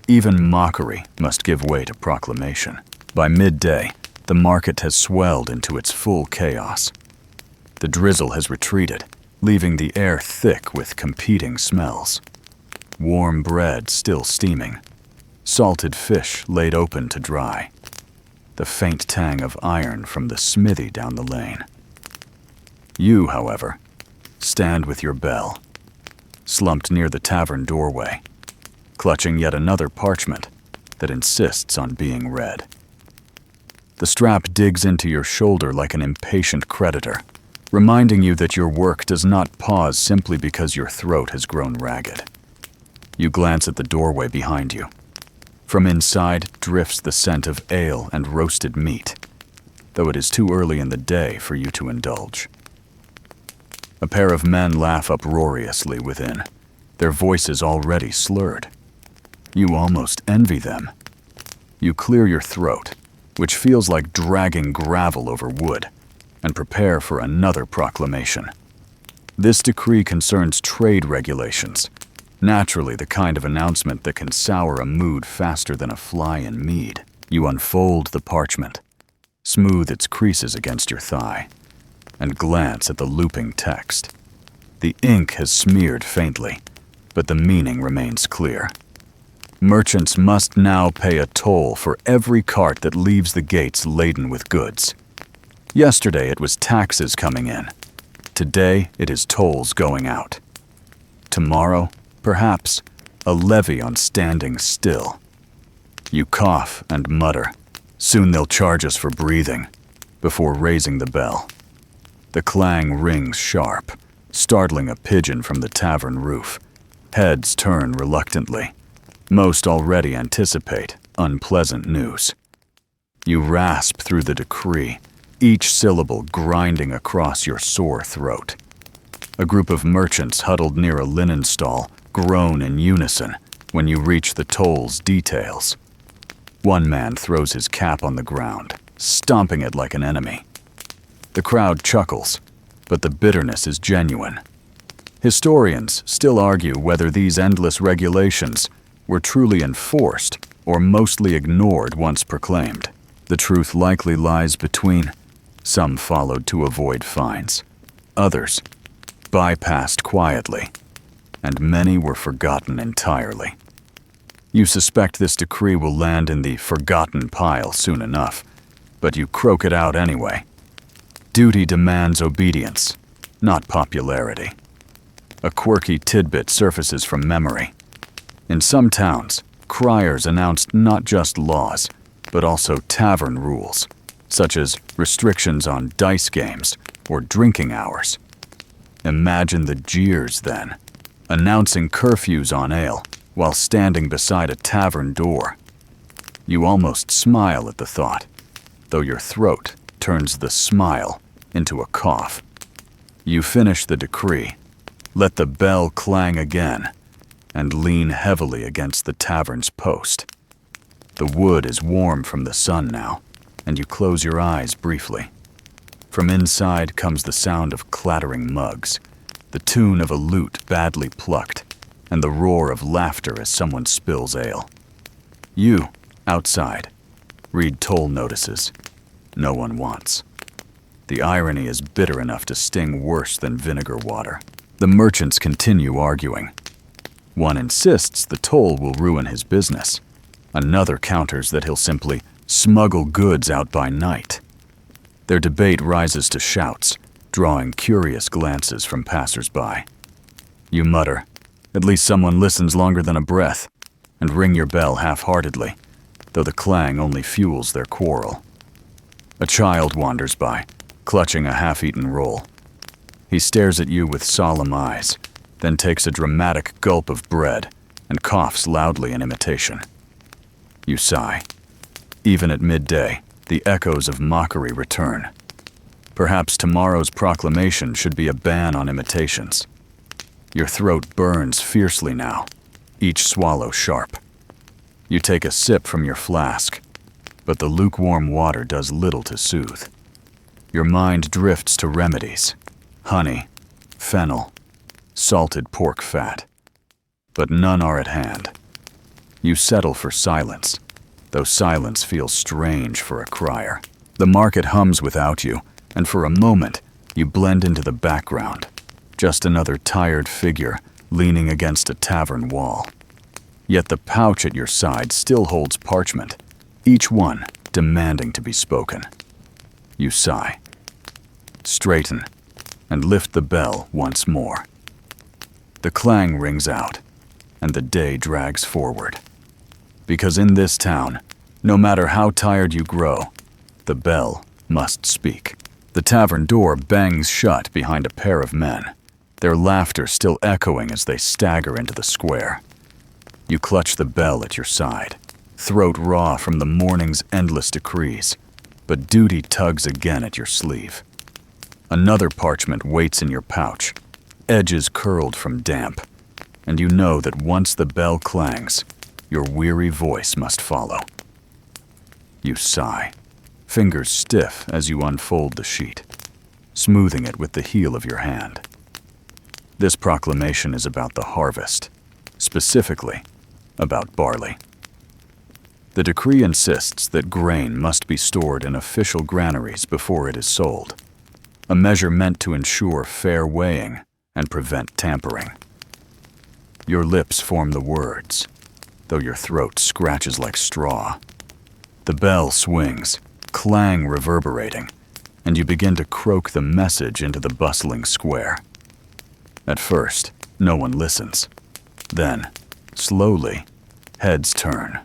even mockery must give way to proclamation. By midday, the market has swelled into its full chaos. The drizzle has retreated, leaving the air thick with competing smells. Warm bread still steaming, salted fish laid open to dry, the faint tang of iron from the smithy down the lane. You, however, stand with your bell, slumped near the tavern doorway, clutching yet another parchment that insists on being read. The strap digs into your shoulder like an impatient creditor, reminding you that your work does not pause simply because your throat has grown ragged. You glance at the doorway behind you. From inside drifts the scent of ale and roasted meat, though it is too early in the day for you to indulge. A pair of men laugh uproariously within, their voices already slurred. You almost envy them. You clear your throat, which feels like dragging gravel over wood, and prepare for another proclamation. This decree concerns trade regulations, naturally the kind of announcement that can sour a mood faster than a fly in mead. You unfold the parchment, smooth its creases against your thigh, and glance at the looping text. The ink has smeared faintly, but the meaning remains clear. Merchants must now pay a toll for every cart that leaves the gates laden with goods. Yesterday it was taxes coming in. Today it is tolls going out. Tomorrow, perhaps, a levy on standing still. You cough and mutter. Soon they'll charge us for breathing, before raising the bell. The clang rings sharp, startling a pigeon from the tavern roof. Heads turn reluctantly. Most already anticipate unpleasant news. You rasp through the decree, each syllable grinding across your sore throat. A group of merchants huddled near a linen stall groan in unison when you reach the toll's details. One man throws his cap on the ground, stomping it like an enemy. The crowd chuckles, but the bitterness is genuine. Historians still argue whether these endless regulations were truly enforced or mostly ignored once proclaimed. The truth likely lies between. Some followed to avoid fines. Others bypassed quietly, and many were forgotten entirely. You suspect this decree will land in the forgotten pile soon enough, but you croak it out anyway. Duty demands obedience, not popularity. A quirky tidbit surfaces from memory. In some towns, criers announced not just laws, but also tavern rules, such as restrictions on dice games or drinking hours. Imagine the jeers then, announcing curfews on ale while standing beside a tavern door. You almost smile at the thought, though your throat turns the smile into a cough. You finish the decree, let the bell clang again, and lean heavily against the tavern's post. The wood is warm from the sun now, and you close your eyes briefly. From inside comes the sound of clattering mugs, the tune of a lute badly plucked, and the roar of laughter as someone spills ale. You, outside, read toll notices. No one wants. The irony is bitter enough to sting worse than vinegar water. The merchants continue arguing. One insists the toll will ruin his business. Another counters that he'll simply smuggle goods out by night. Their debate rises to shouts, drawing curious glances from passers-by. You mutter, "At least someone listens longer than a breath," and ring your bell half-heartedly, though the clang only fuels their quarrel. A child wanders by, clutching a half-eaten roll. He stares at you with solemn eyes, then takes a dramatic gulp of bread and coughs loudly in imitation. You sigh. Even at midday, the echoes of mockery return. Perhaps tomorrow's proclamation should be a ban on imitations. Your throat burns fiercely now, each swallow sharp. You take a sip from your flask, but the lukewarm water does little to soothe. Your mind drifts to remedies: honey, fennel, salted pork fat. But none are at hand. You settle for silence, though silence feels strange for a crier. The market hums without you, and for a moment, you blend into the background, just another tired figure leaning against a tavern wall. Yet the pouch at your side still holds parchment, each one demanding to be spoken. You sigh, straighten, and lift the bell once more. The clang rings out, and the day drags forward. Because in this town, no matter how tired you grow, the bell must speak. The tavern door bangs shut behind a pair of men, their laughter still echoing as they stagger into the square. You clutch the bell at your side, throat raw from the morning's endless decrees, but duty tugs again at your sleeve. Another parchment waits in your pouch, edges curled from damp, and you know that once the bell clangs, your weary voice must follow. You sigh, fingers stiff as you unfold the sheet, smoothing it with the heel of your hand. This proclamation is about the harvest, specifically about barley. The decree insists that grain must be stored in official granaries before it is sold, a measure meant to ensure fair weighing and prevent tampering. Your lips form the words, though your throat scratches like straw. The bell swings, clang reverberating, and you begin to croak the message into the bustling square. At first, no one listens. Then, slowly, heads turn.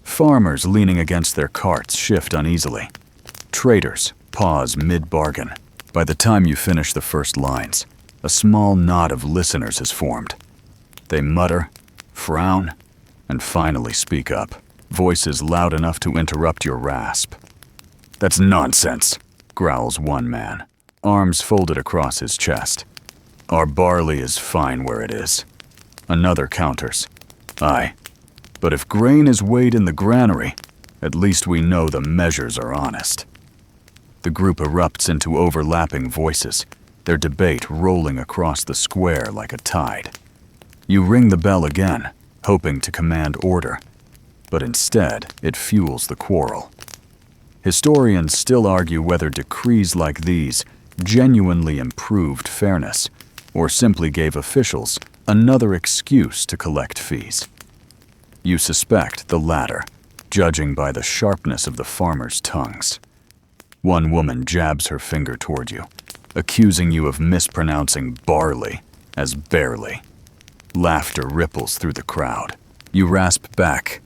Farmers leaning against their carts shift uneasily. Traders pause mid-bargain. By the time you finish the first lines, a small knot of listeners has formed. They mutter, frown, and finally speak up, voices loud enough to interrupt your rasp. "That's nonsense," growls one man, arms folded across his chest. "Our barley is fine where it is." Another counters, "Aye, but if grain is weighed in the granary, at least we know the measures are honest." The group erupts into overlapping voices, their debate rolling across the square like a tide. You ring the bell again, hoping to command order, but instead it fuels the quarrel. Historians still argue whether decrees like these genuinely improved fairness, or simply gave officials another excuse to collect fees. You suspect the latter, judging by the sharpness of the farmers' tongues. One woman jabs her finger toward you, accusing you of mispronouncing barley as barely. Laughter ripples through the crowd. You rasp back,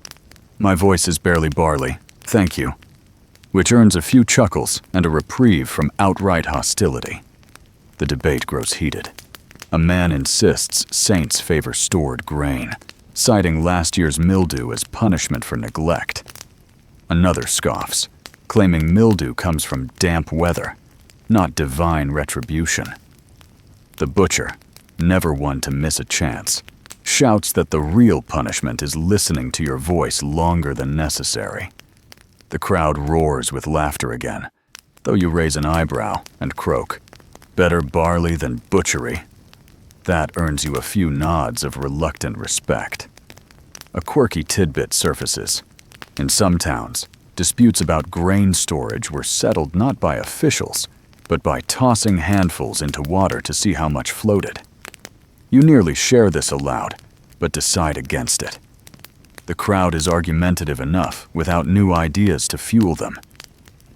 "My voice is barely barley, thank you," which earns a few chuckles and a reprieve from outright hostility. The debate grows heated. A man insists saints favor stored grain, citing last year's mildew as punishment for neglect. Another scoffs, claiming mildew comes from damp weather, not divine retribution. The butcher, never one to miss a chance, shouts that the real punishment is listening to your voice longer than necessary. The crowd roars with laughter again, though you raise an eyebrow and croak, "Better barley than butchery." That earns you a few nods of reluctant respect. A quirky tidbit surfaces. In some towns, disputes about grain storage were settled not by officials, but by tossing handfuls into water to see how much floated. You nearly share this aloud, but decide against it. The crowd is argumentative enough without new ideas to fuel them.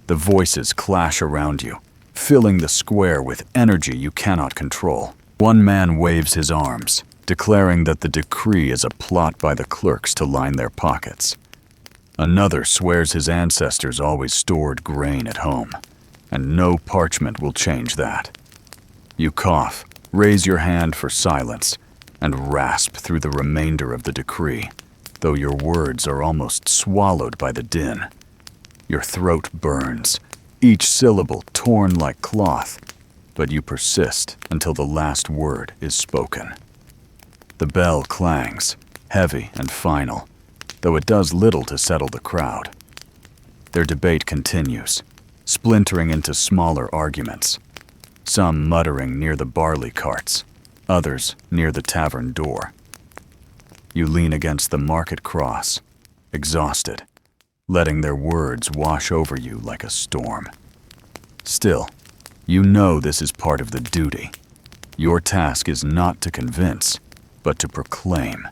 The voices clash around you, filling the square with energy you cannot control. One man waves his arms, declaring that the decree is a plot by the clerks to line their pockets. Another swears his ancestors always stored grain at home, and no parchment will change that. You cough, raise your hand for silence, and rasp through the remainder of the decree, though your words are almost swallowed by the din. Your throat burns, each syllable torn like cloth, but you persist until the last word is spoken. The bell clangs, heavy and final, though it does little to settle the crowd. Their debate continues, splintering into smaller arguments, some muttering near the barley carts, others near the tavern door. You lean against the market cross, exhausted, letting their words wash over you like a storm. Still, you know this is part of the duty. Your task is not to convince, but to proclaim.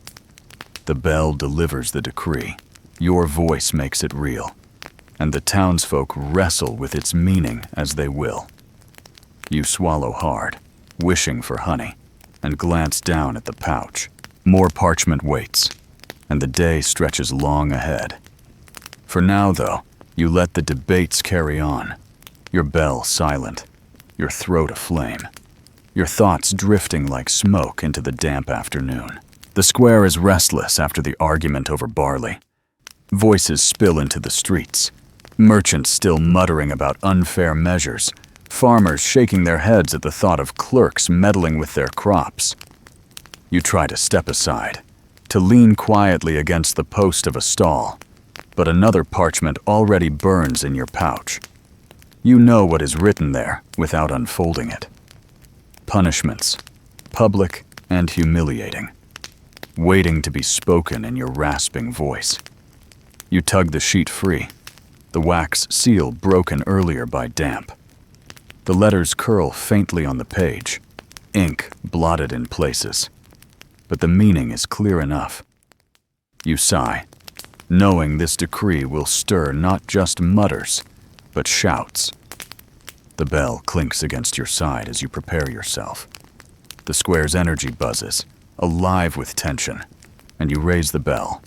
The bell delivers the decree. Your voice makes it real, and the townsfolk wrestle with its meaning as they will. You swallow hard, wishing for honey, and glance down at the pouch. More parchment waits, and the day stretches long ahead. For now, though, you let the debates carry on, your bell silent, your throat aflame, your thoughts drifting like smoke into the damp afternoon. The square is restless after the argument over barley. Voices spill into the streets, merchants still muttering about unfair measures, farmers shaking their heads at the thought of clerks meddling with their crops. You try to step aside, to lean quietly against the post of a stall, but another parchment already burns in your pouch. You know what is written there without unfolding it. Punishments, public and humiliating, waiting to be spoken in your rasping voice. You tug the sheet free, the wax seal broken earlier by damp. The letters curl faintly on the page, ink blotted in places, but the meaning is clear enough. You sigh, knowing this decree will stir not just mutters, but shouts. The bell clinks against your side as you prepare yourself. The square's energy buzzes, alive with tension, and you raise the bell.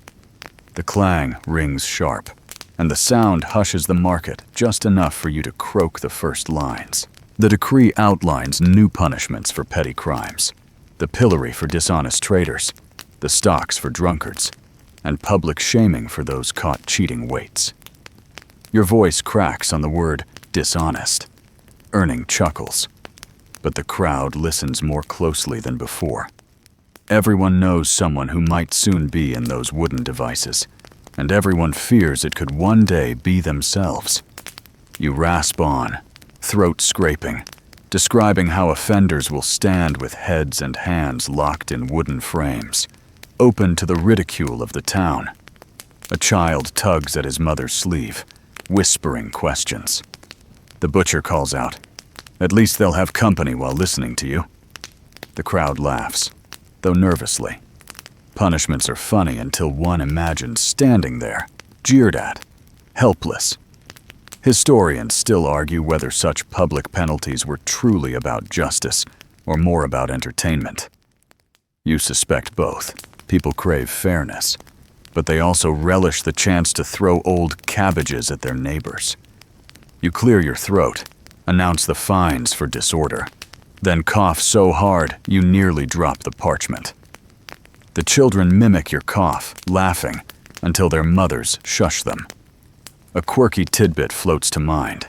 The clang rings sharp, and the sound hushes the market just enough for you to croak the first lines. The decree outlines new punishments for petty crimes, the pillory for dishonest traders, the stocks for drunkards, and public shaming for those caught cheating weights. Your voice cracks on the word dishonest, earning chuckles, but the crowd listens more closely than before. Everyone knows someone who might soon be in those wooden devices, and everyone fears it could one day be themselves. You rasp on, throat scraping, describing how offenders will stand with heads and hands locked in wooden frames, open to the ridicule of the town. A child tugs at his mother's sleeve, whispering questions. The butcher calls out, "At least they'll have company while listening to you." The crowd laughs, though nervously. Punishments are funny until one imagines standing there, jeered at, helpless. Historians still argue whether such public penalties were truly about justice or more about entertainment. You suspect both. People crave fairness, but they also relish the chance to throw old cabbages at their neighbors. You clear your throat, announce the fines for disorder, then cough so hard you nearly drop the parchment. The children mimic your cough, laughing, until their mothers shush them. A quirky tidbit floats to mind.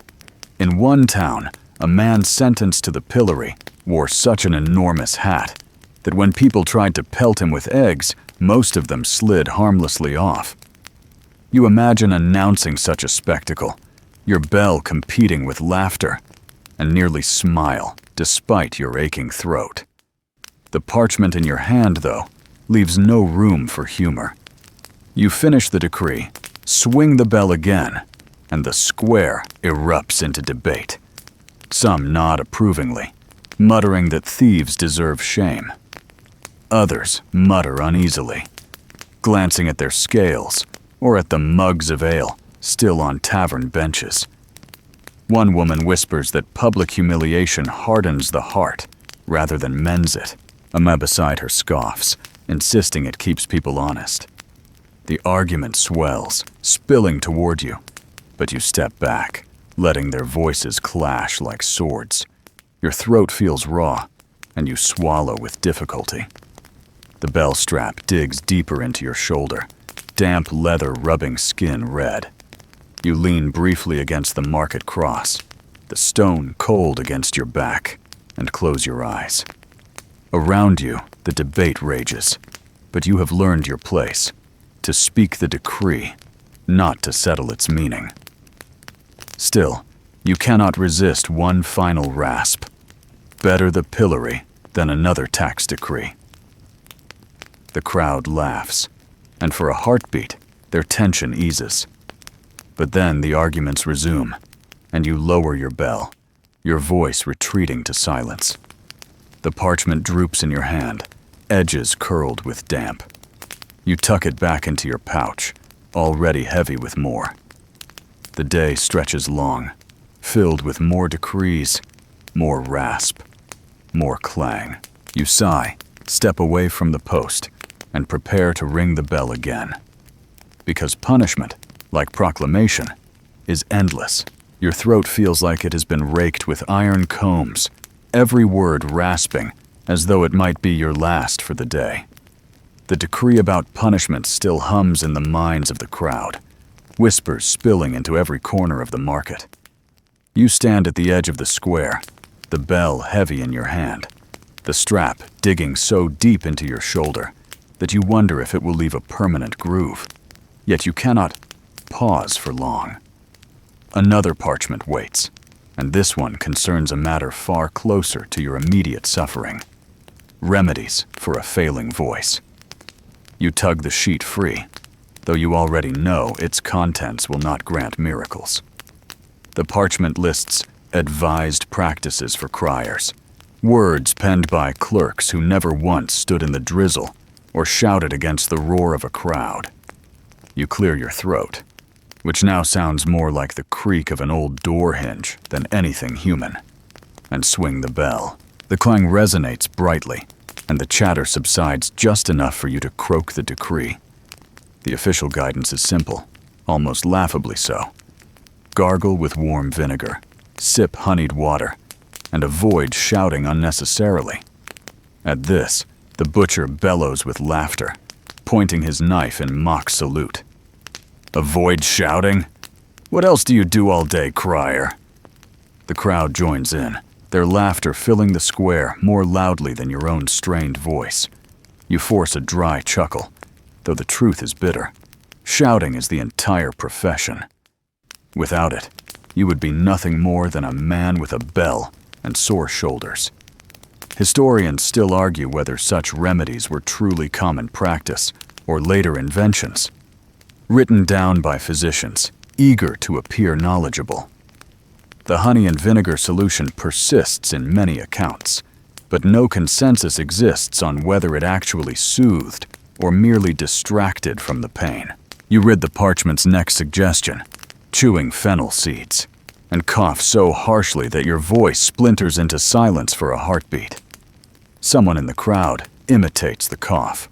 In one town, a man sentenced to the pillory wore such an enormous hat that when people tried to pelt him with eggs, most of them slid harmlessly off. You imagine announcing such a spectacle, your bell competing with laughter, and nearly smile despite your aching throat. The parchment in your hand, though, leaves no room for humor. You finish the decree, swing the bell again, and the square erupts into debate. Some nod approvingly, muttering that thieves deserve shame. Others mutter uneasily, glancing at their scales or at the mugs of ale still on tavern benches. One woman whispers that public humiliation hardens the heart rather than mends it. A man beside her scoffs, insisting it keeps people honest. The argument swells, spilling toward you, but you step back, letting their voices clash like swords. Your throat feels raw, and you swallow with difficulty. The bell strap digs deeper into your shoulder, damp leather rubbing skin red. You lean briefly against the market cross, the stone cold against your back, and close your eyes. Around you, the debate rages, but you have learned your place, to speak the decree, not to settle its meaning. Still, you cannot resist one final rasp. Better the pillory than another tax decree. The crowd laughs, and for a heartbeat, their tension eases. But then the arguments resume, and you lower your bell, your voice retreating to silence. The parchment droops in your hand, edges curled with damp. You tuck it back into your pouch, already heavy with more. The day stretches long, filled with more decrees, more rasp, more clang. You sigh, step away from the post, and prepare to ring the bell again. Because punishment, like proclamation, is endless. Your throat feels like it has been raked with iron combs, every word rasping, as though it might be your last for the day. The decree about punishment still hums in the minds of the crowd, whispers spilling into every corner of the market. You stand at the edge of the square, the bell heavy in your hand, the strap digging so deep into your shoulder that you wonder if it will leave a permanent groove. Yet you cannot pause for long. Another parchment waits, and this one concerns a matter far closer to your immediate suffering. Remedies for a failing voice. You tug the sheet free, though you already know its contents will not grant miracles. The parchment lists advised practices for criers, words penned by clerks who never once stood in the drizzle or shouted against the roar of a crowd. You clear your throat, which now sounds more like the creak of an old door hinge than anything human, and swing the bell. The clang resonates brightly, and the chatter subsides just enough for you to croak the decree. The official guidance is simple, almost laughably so. Gargle with warm vinegar, sip honeyed water, and avoid shouting unnecessarily. At this, the butcher bellows with laughter, pointing his knife in mock salute. Avoid shouting? What else do you do all day, Crier? The crowd joins in, their laughter filling the square more loudly than your own strained voice. You force a dry chuckle, though the truth is bitter. Shouting is the entire profession. Without it, you would be nothing more than a man with a bell and sore shoulders. Historians still argue whether such remedies were truly common practice or later inventions, written down by physicians, eager to appear knowledgeable. The honey and vinegar solution persists in many accounts, but no consensus exists on whether it actually soothed or merely distracted from the pain. You read the parchment's next suggestion, chewing fennel seeds, and cough so harshly that your voice splinters into silence for a heartbeat. Someone in the crowd imitates the cough,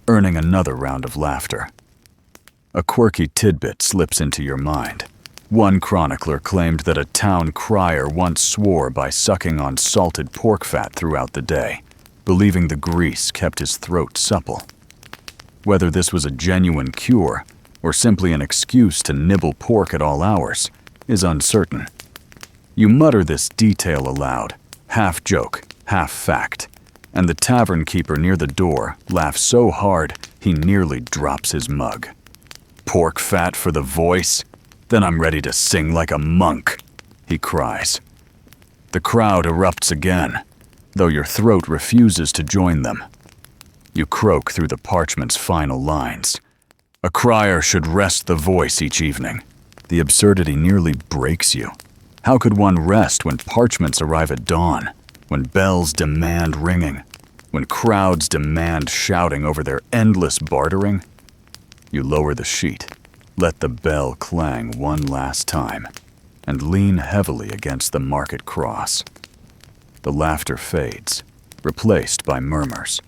earning another round of laughter. A quirky tidbit slips into your mind. One chronicler claimed that a town crier once swore by sucking on salted pork fat throughout the day, believing the grease kept his throat supple. Whether this was a genuine cure or simply an excuse to nibble pork at all hours is uncertain. You mutter this detail aloud, half joke, half fact, and the tavern keeper near the door laughs so hard he nearly drops his mug. Pork fat for the voice? Then I'm ready to sing like a monk, he cries. The crowd erupts again, though your throat refuses to join them. You croak through the parchment's final lines. A crier should rest the voice each evening. The absurdity nearly breaks you. How could one rest when parchments arrive at dawn, when bells demand ringing, when crowds demand shouting over their endless bartering? You lower the sheet, let the bell clang one last time, and lean heavily against the market cross. The laughter fades, replaced by murmurs.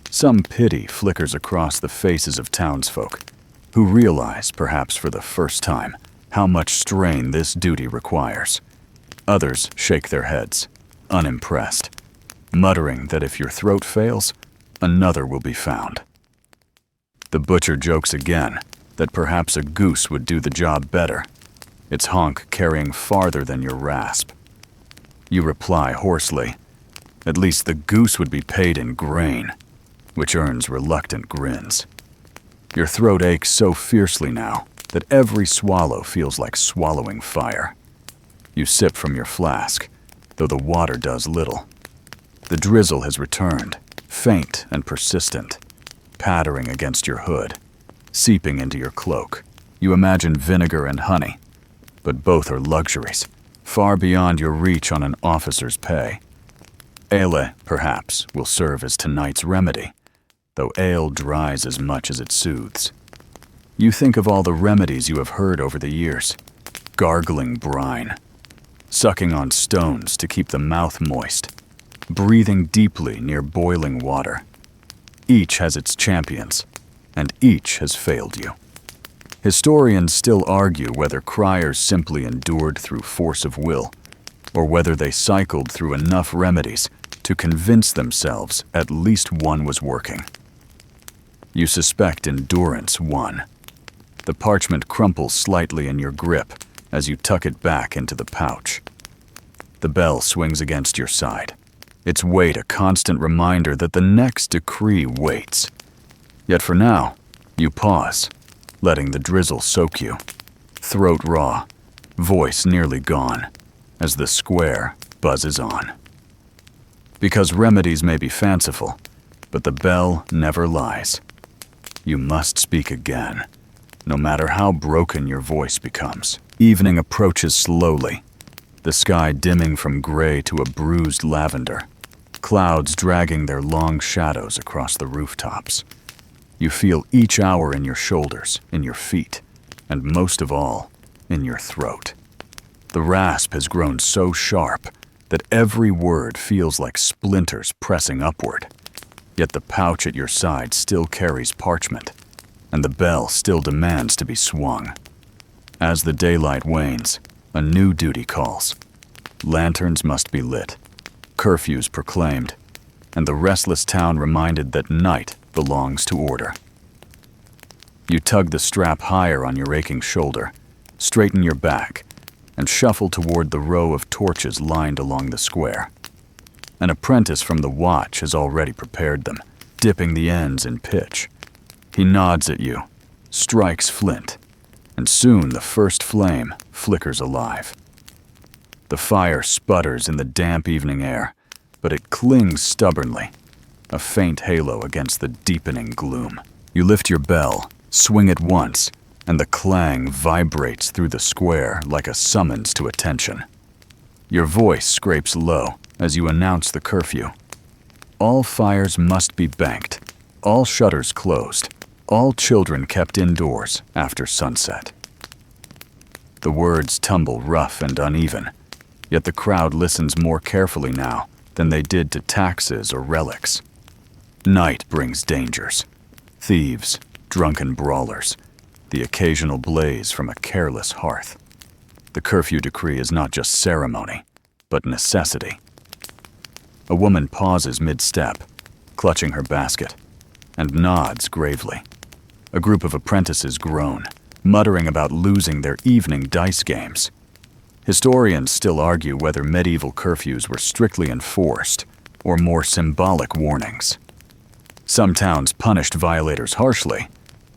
Some pity flickers across the faces of townsfolk, who realize, perhaps for the first time, how much strain this duty requires. Others shake their heads, unimpressed, muttering that if your throat fails, another will be found. The butcher jokes again that perhaps a goose would do the job better, its honk carrying farther than your rasp. You reply hoarsely, "At least the goose would be paid in grain," which earns reluctant grins. Your throat aches so fiercely now that every swallow feels like swallowing fire. You sip from your flask, though the water does little. The drizzle has returned, faint and persistent, pattering against your hood, seeping into your cloak. You imagine vinegar and honey, but both are luxuries, far beyond your reach on an officer's pay. Ale, perhaps, will serve as tonight's remedy, though ale dries as much as it soothes. You think of all the remedies you have heard over the years. Gargling brine, sucking on stones to keep the mouth moist, breathing deeply near boiling water. Each has its champions, and each has failed you. Historians still argue whether criers simply endured through force of will, or whether they cycled through enough remedies to convince themselves at least one was working. You suspect endurance won. The parchment crumples slightly in your grip as you tuck it back into the pouch. The bell swings against your side, its weight a constant reminder that the next decree waits. Yet for now, you pause, letting the drizzle soak you, throat raw, voice nearly gone, as the square buzzes on. Because remedies may be fanciful, but the bell never lies. You must speak again, no matter how broken your voice becomes. Evening approaches slowly, the sky dimming from gray to a bruised lavender, clouds dragging their long shadows across the rooftops. You feel each hour in your shoulders, in your feet, and most of all, in your throat. The rasp has grown so sharp that every word feels like splinters pressing upward. Yet the pouch at your side still carries parchment, and the bell still demands to be swung. As the daylight wanes, a new duty calls. Lanterns must be lit, curfews proclaimed, and the restless town reminded that night belongs to order. You tug the strap higher on your aching shoulder, straighten your back, and shuffle toward the row of torches lined along the square. An apprentice from the watch has already prepared them, dipping the ends in pitch. He nods at you, strikes flint, and soon the first flame flickers alive. The fire sputters in the damp evening air, but it clings stubbornly, a faint halo against the deepening gloom. You lift your bell, swing it once, and the clang vibrates through the square like a summons to attention. Your voice scrapes low as you announce the curfew. All fires must be banked, all shutters closed, all children kept indoors after sunset. The words tumble rough and uneven, yet the crowd listens more carefully now than they did to taxes or relics. Night brings dangers, thieves, drunken brawlers, the occasional blaze from a careless hearth. The curfew decree is not just ceremony, but necessity. A woman pauses mid-step, clutching her basket, and nods gravely. A group of apprentices groan, muttering about losing their evening dice games. Historians still argue whether medieval curfews were strictly enforced or more symbolic warnings. Some towns punished violators harshly,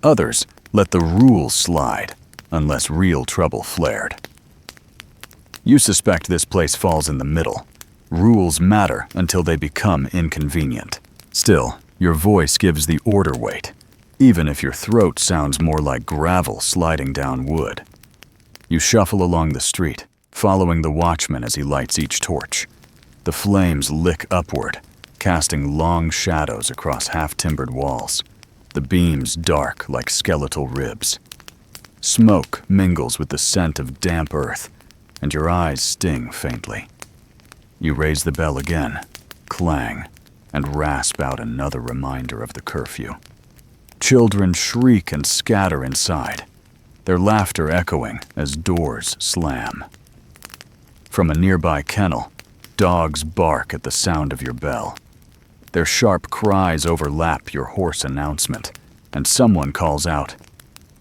others let the rules slide unless real trouble flared. You suspect this place falls in the middle. Rules matter until they become inconvenient. Still, your voice gives the order weight, even if your throat sounds more like gravel sliding down wood. You shuffle along the street, following the watchman as he lights each torch. The flames lick upward, casting long shadows across half-timbered walls, the beams dark like skeletal ribs. Smoke mingles with the scent of damp earth, and your eyes sting faintly. You raise the bell again, clang, and rasp out another reminder of the curfew. Children shriek and scatter inside, their laughter echoing as doors slam. From a nearby kennel, dogs bark at the sound of your bell. Their sharp cries overlap your hoarse announcement, and someone calls out,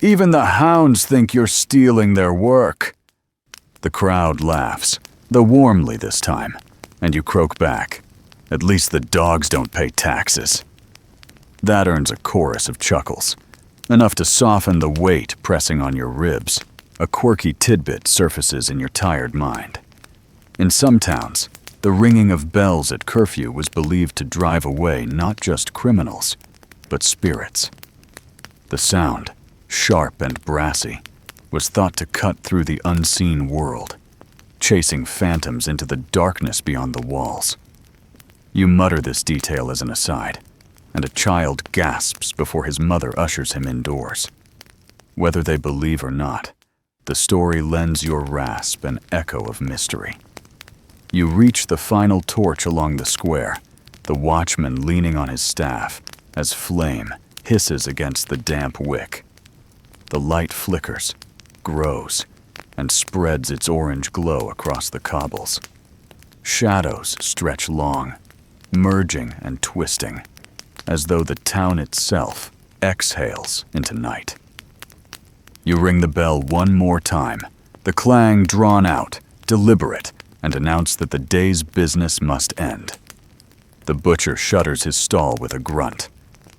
"Even the hounds think you're stealing their work." The crowd laughs, though warmly this time, and you croak back, "At least the dogs don't pay taxes." That earns a chorus of chuckles, enough to soften the weight pressing on your ribs. A quirky tidbit surfaces in your tired mind. In some towns, the ringing of bells at curfew was believed to drive away not just criminals, but spirits. The sound, sharp and brassy, was thought to cut through the unseen world, chasing phantoms into the darkness beyond the walls. You mutter this detail as an aside, and a child gasps before his mother ushers him indoors. Whether they believe or not, the story lends your rasp an echo of mystery. You reach the final torch along the square, the watchman leaning on his staff as flame hisses against the damp wick. The light flickers, grows, and spreads its orange glow across the cobbles. Shadows stretch long, merging and twisting, as though the town itself exhales into night. You ring the bell one more time, the clang drawn out, deliberate, and announce that the day's business must end. The butcher shutters his stall with a grunt.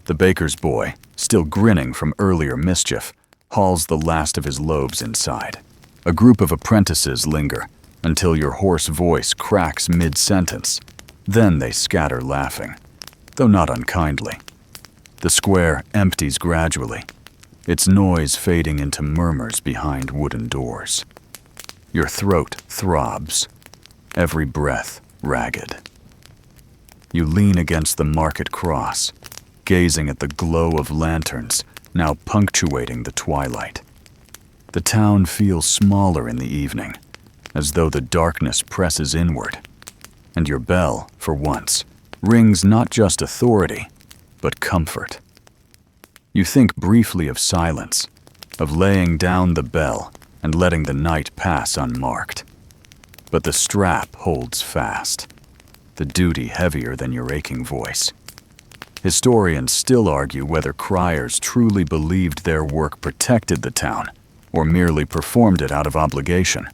The baker's boy, still grinning from earlier mischief, hauls the last of his loaves inside. A group of apprentices linger until your hoarse voice cracks mid-sentence. Then they scatter laughing, though not unkindly. The square empties gradually, its noise fading into murmurs behind wooden doors. Your throat throbs, every breath ragged. You lean against the market cross, gazing at the glow of lanterns now punctuating the twilight. The town feels smaller in the evening, as though the darkness presses inward, and your bell, for once, rings not just authority, but comfort. You think briefly of silence, of laying down the bell and letting the night pass unmarked. But the strap holds fast, the duty heavier than your aching voice. Historians still argue whether criers truly believed their work protected the town or merely performed it out of obligation.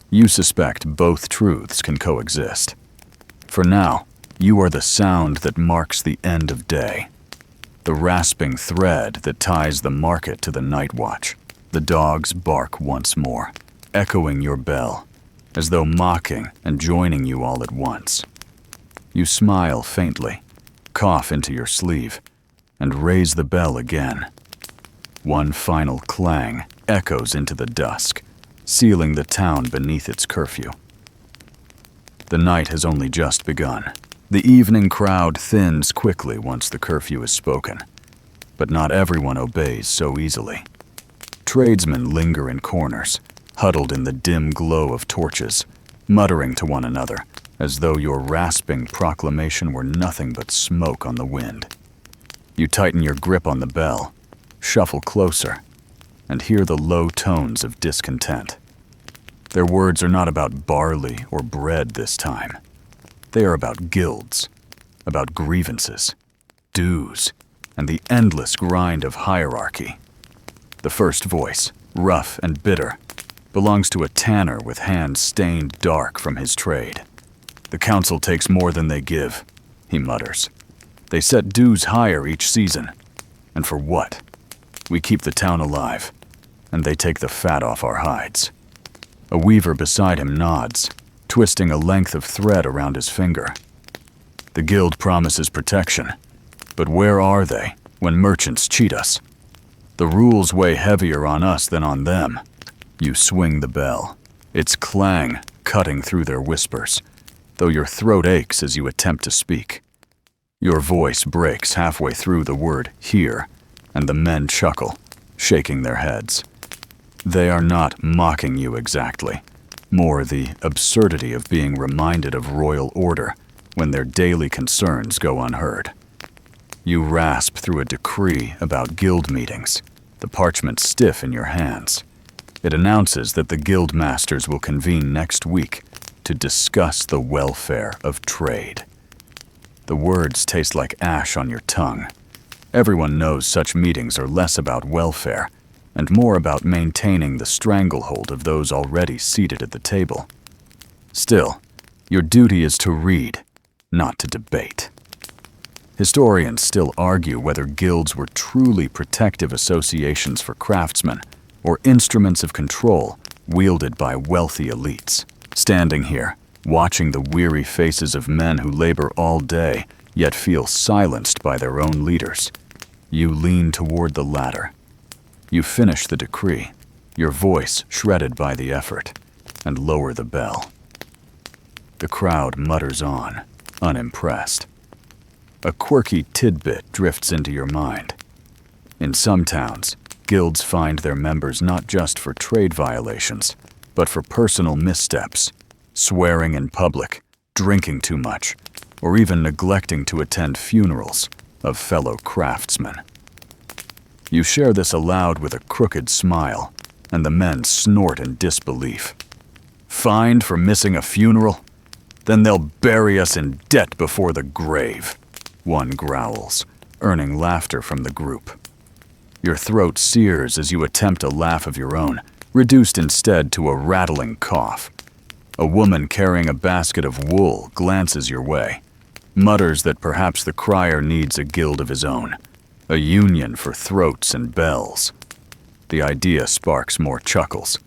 You suspect both truths can coexist. For now, you are the sound that marks the end of day, the rasping thread that ties the market to the night watch. The dogs bark once more, echoing your bell, as though mocking and joining you all at once. You smile faintly, cough into your sleeve, and raise the bell again. One final clang echoes into the dusk, sealing the town beneath its curfew. The night has only just begun. The evening crowd thins quickly once the curfew is spoken, but not everyone obeys so easily. Tradesmen linger in corners, huddled in the dim glow of torches, muttering to one another as though your rasping proclamation were nothing but smoke on the wind. You tighten your grip on the bell, shuffle closer, and hear the low tones of discontent. Their words are not about barley or bread this time. They are about guilds, about grievances, dues, and the endless grind of hierarchy. The first voice, rough and bitter, belongs to a tanner with hands stained dark from his trade. "The council takes more than they give," he mutters. "They set dues higher each season. And for what? We keep the town alive, and they take the fat off our hides." A weaver beside him nods, twisting a length of thread around his finger. "The guild promises protection, but where are they when merchants cheat us? The rules weigh heavier on us than on them." You swing the bell, its clang cutting through their whispers, though your throat aches as you attempt to speak. Your voice breaks halfway through the word "here," and the men chuckle, shaking their heads. They are not mocking you exactly, more the absurdity of being reminded of royal order when their daily concerns go unheard. You rasp through a decree about guild meetings, the parchment stiff in your hands. It announces that the guild masters will convene next week to discuss the welfare of trade. The words taste like ash on your tongue, Everyone knows such meetings are less about welfare and more about maintaining the stranglehold of those already seated at the table. Still, your duty is to read, not to debate. Historians still argue whether guilds were truly protective associations for craftsmen or instruments of control wielded by wealthy elites. Standing here, watching the weary faces of men who labor all day yet feel silenced by their own leaders, you lean toward the latter. You finish the decree, your voice shredded by the effort, and lower the bell. The crowd mutters on, unimpressed. A quirky tidbit drifts into your mind. In some towns, guilds find their members not just for trade violations, but for personal missteps, swearing in public, drinking too much, or even neglecting to attend funerals of fellow craftsmen. You share this aloud with a crooked smile, and the men snort in disbelief. Fined for missing a funeral? Then they'll bury us in debt before the grave, one growls, earning laughter from the group. Your throat sears as you attempt a laugh of your own, reduced instead to a rattling cough. A woman carrying a basket of wool glances your way, mutters that perhaps the crier needs a guild of his own, a union for throats and bells. The idea sparks more chuckles,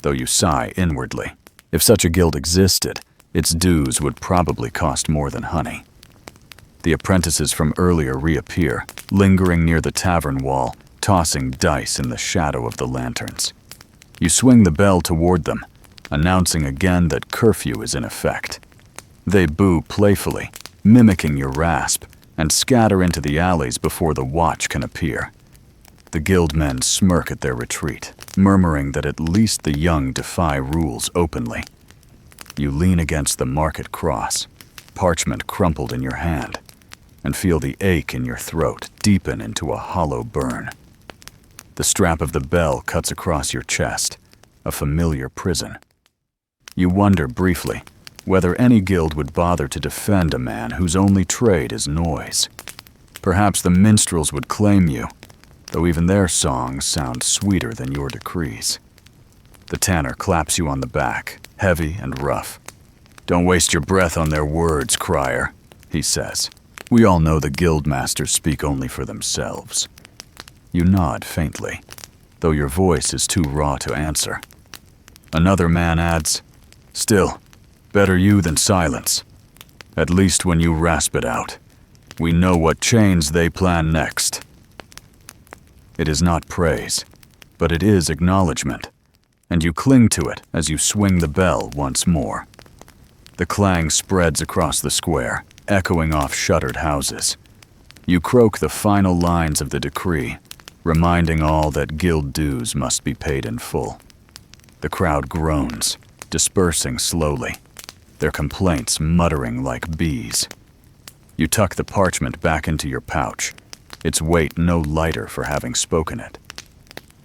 though you sigh inwardly. If such a guild existed, its dues would probably cost more than honey. The apprentices from earlier reappear, lingering near the tavern wall, tossing dice in the shadow of the lanterns. You swing the bell toward them, announcing again that curfew is in effect. They boo playfully, mimicking your rasp, and scatter into the alleys before the watch can appear. The guildmen smirk at their retreat, murmuring that at least the young defy rules openly. You lean against the market cross, parchment crumpled in your hand, and feel the ache in your throat deepen into a hollow burn. The strap of the bell cuts across your chest, a familiar prison. You wonder briefly whether any guild would bother to defend a man whose only trade is noise. Perhaps the minstrels would claim you, though even their songs sound sweeter than your decrees. The tanner claps you on the back, heavy and rough. "Don't waste your breath on their words, Crier," he says. "We all know the guildmasters speak only for themselves." You nod faintly, though your voice is too raw to answer. Another man adds, "Still, better you than silence. At least when you rasp it out, we know what chains they plan next." It is not praise, but it is acknowledgement, and you cling to it as you swing the bell once more. The clang spreads across the square, echoing off shuttered houses. You croak the final lines of the decree, reminding all that guild dues must be paid in full. The crowd groans, dispersing slowly, their complaints muttering like bees. You tuck the parchment back into your pouch, its weight no lighter for having spoken it.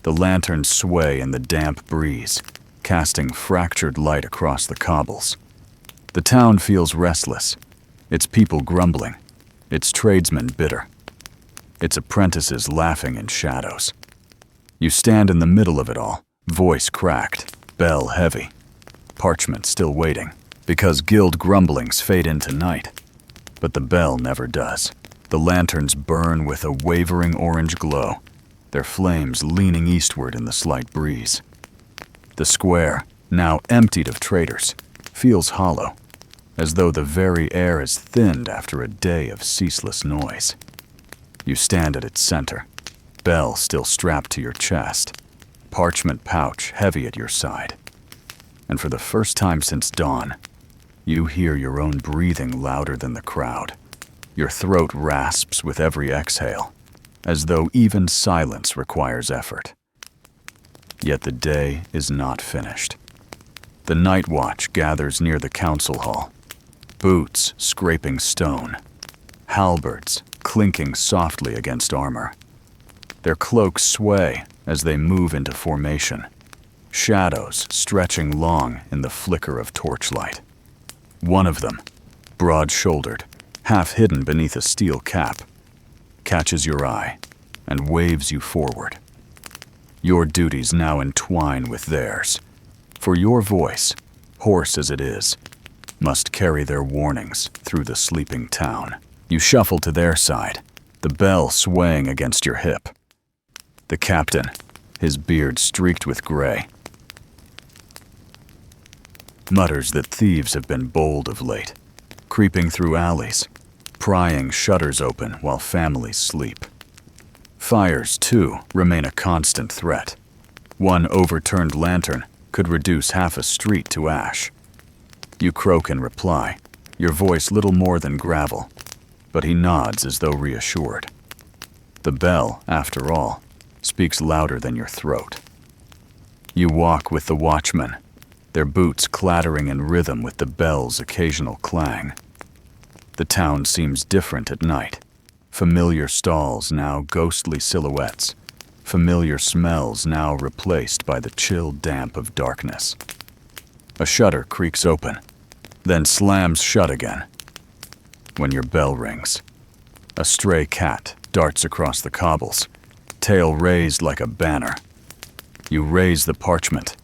The lanterns sway in the damp breeze, casting fractured light across the cobbles. The town feels restless, its people grumbling, its tradesmen bitter, its apprentices laughing in shadows. You stand in the middle of it all, voice cracked, bell heavy, parchment still waiting, because guild grumblings fade into night. But the bell never does. The lanterns burn with a wavering orange glow, their flames leaning eastward in the slight breeze. The square, now emptied of traders, feels hollow, as though the very air is thinned after a day of ceaseless noise. You stand at its center, bell still strapped to your chest, parchment pouch heavy at your side. And for the first time since dawn, you hear your own breathing louder than the crowd. Your throat rasps with every exhale, as though even silence requires effort. Yet the day is not finished. The night watch gathers near the council hall, boots scraping stone, halberds clinking softly against armor. Their cloaks sway as they move into formation, shadows stretching long in the flicker of torchlight. One of them, broad-shouldered, half hidden beneath a steel cap, catches your eye and waves you forward. Your duties now entwine with theirs, for your voice, hoarse as it is, must carry their warnings through the sleeping town. You shuffle to their side, the bell swaying against your hip. The captain, his beard streaked with gray, mutters that thieves have been bold of late, creeping through alleys, prying shutters open while families sleep. Fires, too, remain a constant threat. One overturned lantern could reduce half a street to ash. You croak in reply, your voice little more than gravel, but he nods as though reassured. The bell, after all, speaks louder than your throat. You walk with the watchmen, their boots clattering in rhythm with the bell's occasional clang. The town seems different at night. Familiar stalls now ghostly silhouettes, familiar smells now replaced by the chill damp of darkness. A shutter creaks open, then slams shut again. When your bell rings, a stray cat darts across the cobbles, tail raised like a banner. You raise the parchment,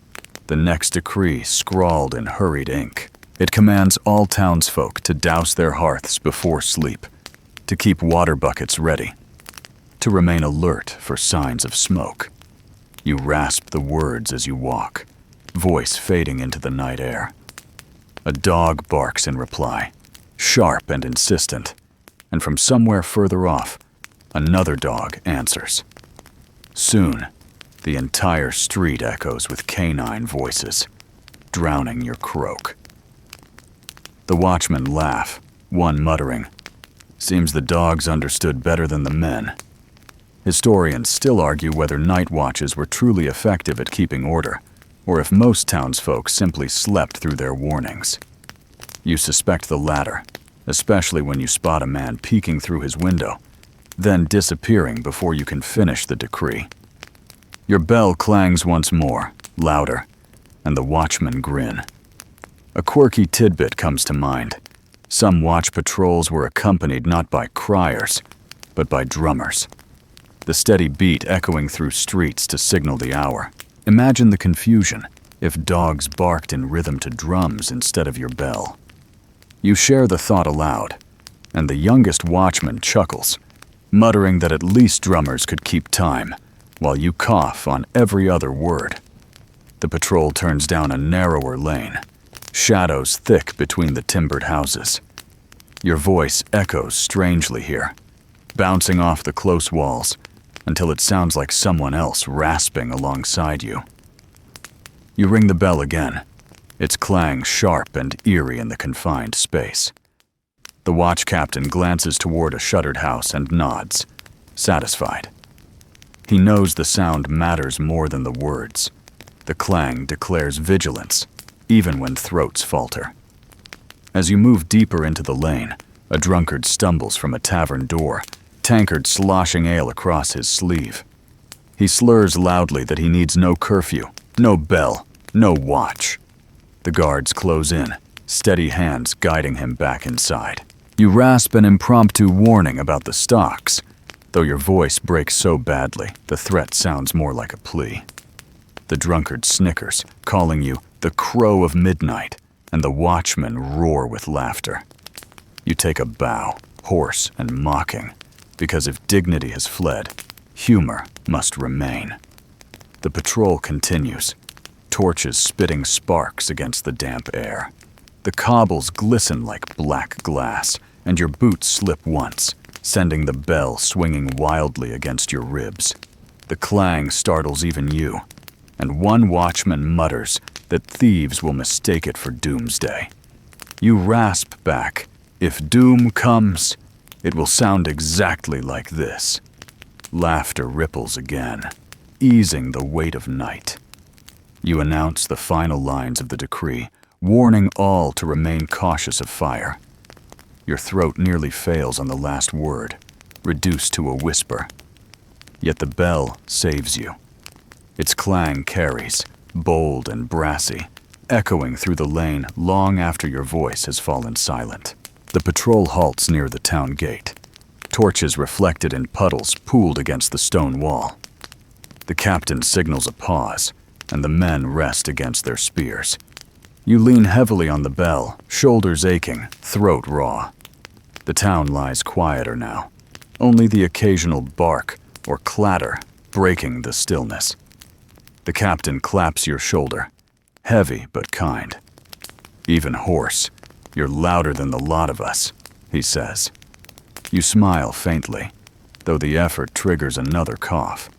the next decree scrawled in hurried ink. It commands all townsfolk to douse their hearths before sleep, to keep water buckets ready, to remain alert for signs of smoke. You rasp the words as you walk, voice fading into the night air. A dog barks in reply, sharp and insistent, and from somewhere further off, another dog answers. Soon, the entire street echoes with canine voices, drowning your croak. The watchmen laugh, one muttering, "Seems the dogs understood better than the men." Historians still argue whether night watches were truly effective at keeping order, or if most townsfolk simply slept through their warnings. You suspect the latter, especially when you spot a man peeking through his window, then disappearing before you can finish the decree. Your bell clangs once more, louder, and the watchmen grin. A quirky tidbit comes to mind. Some watch patrols were accompanied not by criers, but by drummers. The steady beat echoing through streets to signal the hour. Imagine the confusion if dogs barked in rhythm to drums instead of your bell. You share the thought aloud, and the youngest watchman chuckles, muttering that at least drummers could keep time, while you cough on every other word. The patrol turns down a narrower lane, shadows thick between the timbered houses. Your voice echoes strangely here, bouncing off the close walls until it sounds like someone else rasping alongside you. You ring the bell again, its clang sharp and eerie in the confined space. The watch captain glances toward a shuttered house and nods, satisfied. He knows the sound matters more than the words. The clang declares vigilance, even when throats falter. As you move deeper into the lane, a drunkard stumbles from a tavern door, tankard sloshing ale across his sleeve. He slurs loudly that he needs no curfew, no bell, no watch. The guards close in, steady hands guiding him back inside. You rasp an impromptu warning about the stocks, though your voice breaks so badly, the threat sounds more like a plea. The drunkard snickers, calling you the crow of midnight, and the watchmen roar with laughter. You take a bow, hoarse and mocking, because if dignity has fled, humor must remain. The patrol continues, torches spitting sparks against the damp air. The cobbles glisten like black glass, and your boots slip once, sending the bell swinging wildly against your ribs. The clang startles even you, and one watchman mutters that thieves will mistake it for doomsday. You rasp back, "If doom comes, it will sound exactly like this." Laughter ripples again, easing the weight of night. You announce the final lines of the decree, warning all to remain cautious of fire. Your throat nearly fails on the last word, reduced to a whisper. Yet the bell saves you. Its clang carries, bold and brassy, echoing through the lane long after your voice has fallen silent. The patrol halts near the town gate. torches reflected in puddles pooled against the stone wall. The captain signals a pause, and the men rest against their spears. You lean heavily on the bell, shoulders aching, throat raw. The town lies quieter now, only the occasional bark or clatter breaking the stillness. The captain claps your shoulder, heavy but kind. "Even Hoarse, you're louder than the lot of us," he says. You smile faintly, though the effort triggers another cough.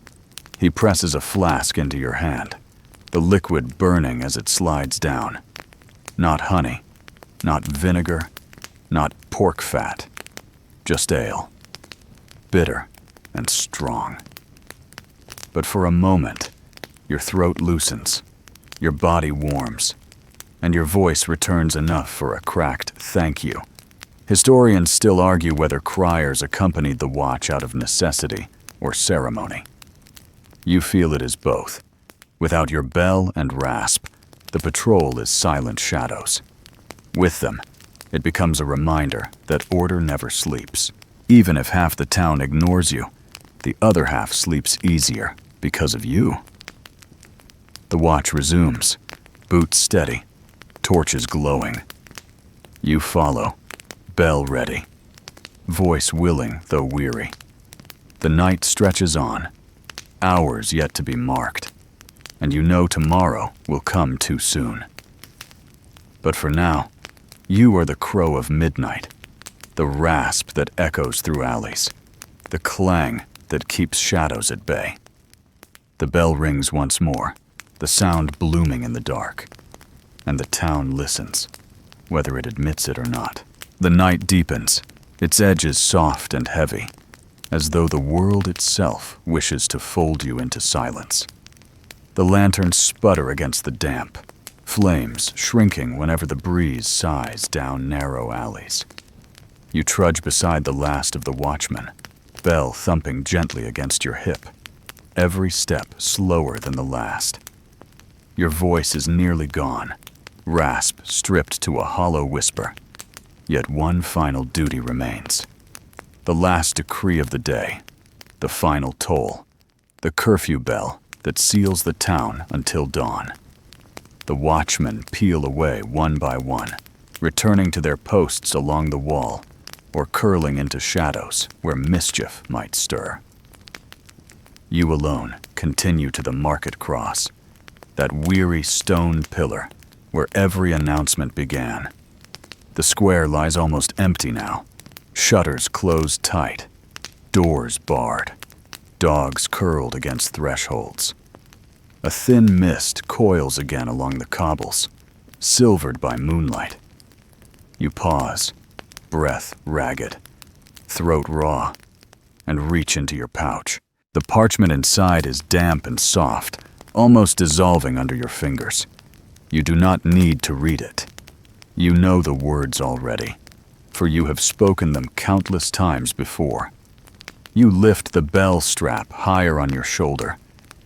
He presses a flask into your hand, the liquid burning as it slides down. Not honey, not vinegar, not pork fat, just ale. Bitter and strong. But for a moment, your throat loosens, your body warms, and your voice returns enough for a cracked thank you. Historians still argue whether criers accompanied the watch out of necessity or ceremony. You feel it is both. Without your bell and rasp, the patrol is silent shadows. With them, it becomes a reminder that order never sleeps. Even if half the town ignores you, the other half sleeps easier because of you. The watch resumes, boots steady, torches glowing. You follow, bell ready, voice willing though weary. The night stretches on, hours yet to be marked, and you know tomorrow will come too soon. But for now, you are the crow of midnight, the rasp that echoes through alleys, the clang that keeps shadows at bay. The bell rings once more, the sound blooming in the dark, and the town listens, whether it admits it or not. The night deepens, its edges soft and heavy, as though the world itself wishes to fold you into silence. The lanterns sputter against the damp, flames shrinking whenever the breeze sighs down narrow alleys. You trudge beside the last of the watchmen, bell thumping gently against your hip, every step slower than the last. Your voice is nearly gone, rasp stripped to a hollow whisper. Yet one final duty remains. The last decree of the day, the final toll, the curfew bell that seals the town until dawn. The watchmen peel away one by one, returning to their posts along the wall, or curling into shadows where mischief might stir. You alone continue to the market cross, that weary stone pillar where every announcement began. The square lies almost empty now, shutters closed tight, doors barred, dogs curled against thresholds. A thin mist coils again along the cobbles, silvered by moonlight. You pause, breath ragged, throat raw, and reach into your pouch. The parchment inside is damp and soft, almost dissolving under your fingers. You do not need to read it. You know the words already, for you have spoken them countless times before. You lift the bell strap higher on your shoulder,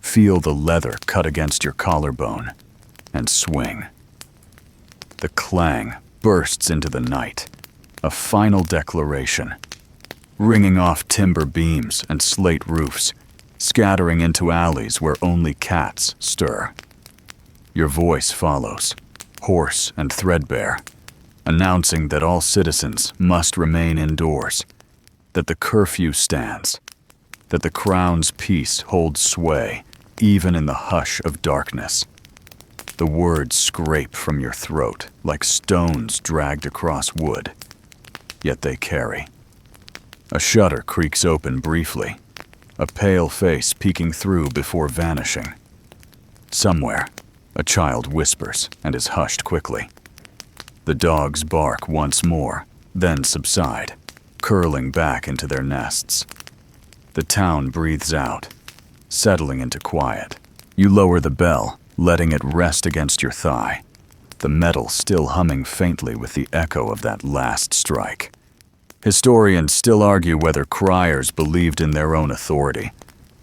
feel the leather cut against your collarbone, and swing. The clang bursts into the night, a final declaration, ringing off timber beams and slate roofs, scattering into alleys where only cats stir. Your voice follows, hoarse and threadbare, announcing that all citizens must remain indoors, that the curfew stands, that the crown's peace holds sway even in the hush of darkness. The words scrape from your throat like stones dragged across wood, yet they carry. A shutter creaks open briefly, a pale face peeking through before vanishing. Somewhere, a child whispers and is hushed quickly. The dogs bark once more, then subside, curling back into their nests. The town breathes out, settling into quiet. You lower the bell, letting it rest against your thigh, the metal still humming faintly with the echo of that last strike. Historians still argue whether criers believed in their own authority,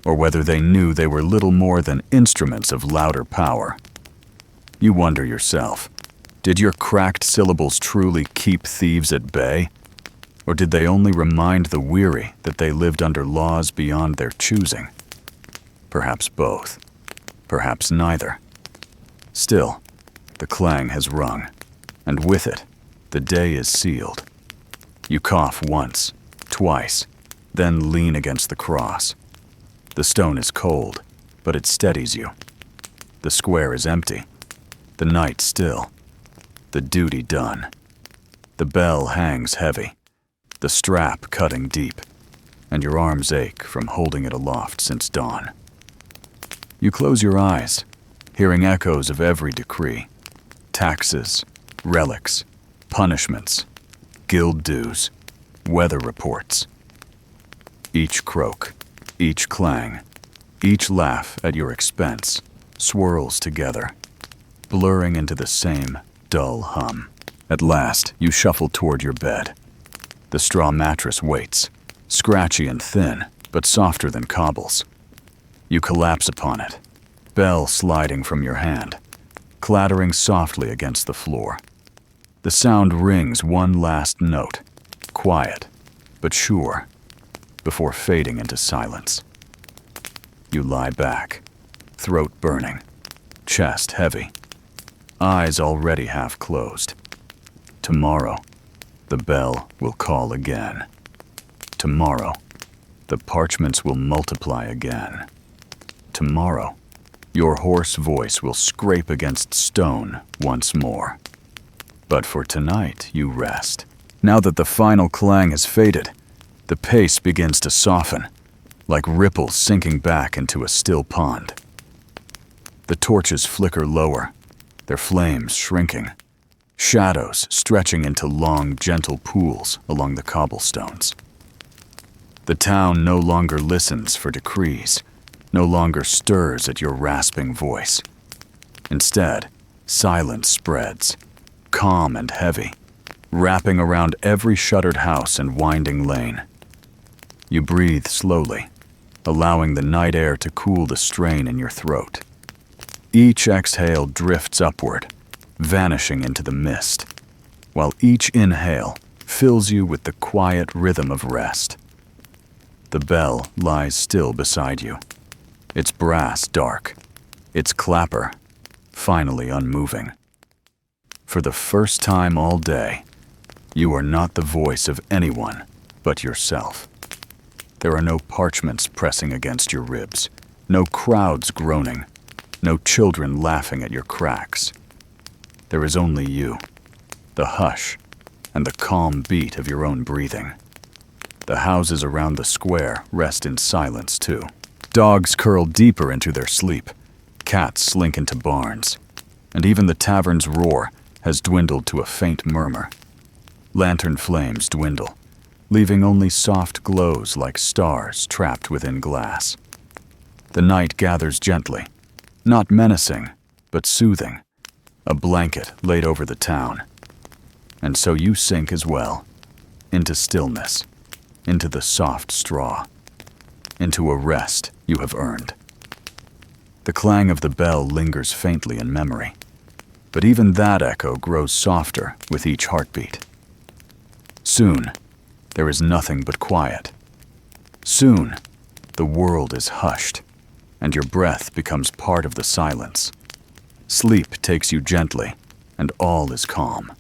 or whether they knew they were little more than instruments of louder power. You wonder yourself, did your cracked syllables truly keep thieves at bay? Or did they only remind the weary that they lived under laws beyond their choosing? Perhaps both. Perhaps neither. Still, the clang has rung, and with it, the day is sealed. You cough once, twice, then lean against the cross. The stone is cold, but it steadies you. The square is empty, the night still, the duty done. The bell hangs heavy, the strap cutting deep, and your arms ache from holding it aloft since dawn. You close your eyes, hearing echoes of every decree: taxes, relics, punishments, guild dues, weather reports. Each croak, each clang, each laugh at your expense swirls together, blurring into the same dull hum. At last, you shuffle toward your bed. The straw mattress waits, scratchy and thin, but softer than cobbles. You collapse upon it, bell sliding from your hand, clattering softly against the floor. The sound rings one last note, quiet but sure, before fading into silence. You lie back, throat burning, chest heavy, eyes already half closed. Tomorrow, the bell will call again. Tomorrow, the parchments will multiply again. Tomorrow, your hoarse voice will scrape against stone once more. But for tonight, you rest. Now that the final clang has faded, the pace begins to soften, like ripples sinking back into a still pond. The torches flicker lower, their flames shrinking, shadows stretching into long, gentle pools along the cobblestones. The town no longer listens for decrees, no longer stirs at your rasping voice. Instead, silence spreads, calm and heavy, wrapping around every shuttered house and winding lane. You breathe slowly, allowing the night air to cool the strain in your throat. Each exhale drifts upward, vanishing into the mist, while each inhale fills you with the quiet rhythm of rest. The bell lies still beside you, its brass dark, its clapper finally unmoving. For the first time all day, you are not the voice of anyone but yourself. There are no parchments pressing against your ribs, no crowds groaning, no children laughing at your cracks. There is only you, the hush, and the calm beat of your own breathing. The houses around the square rest in silence too. Dogs curl deeper into their sleep, cats slink into barns, and even the tavern's roar has dwindled to a faint murmur. Lantern flames dwindle, leaving only soft glows like stars trapped within glass. The night gathers gently, not menacing, but soothing, a blanket laid over the town. And so you sink as well, into stillness, into the soft straw, into a rest you have earned. The clang of the bell lingers faintly in memory, but even that echo grows softer with each heartbeat. Soon, there is nothing but quiet. Soon, the world is hushed, and your breath becomes part of the silence. Sleep takes you gently, and all is calm.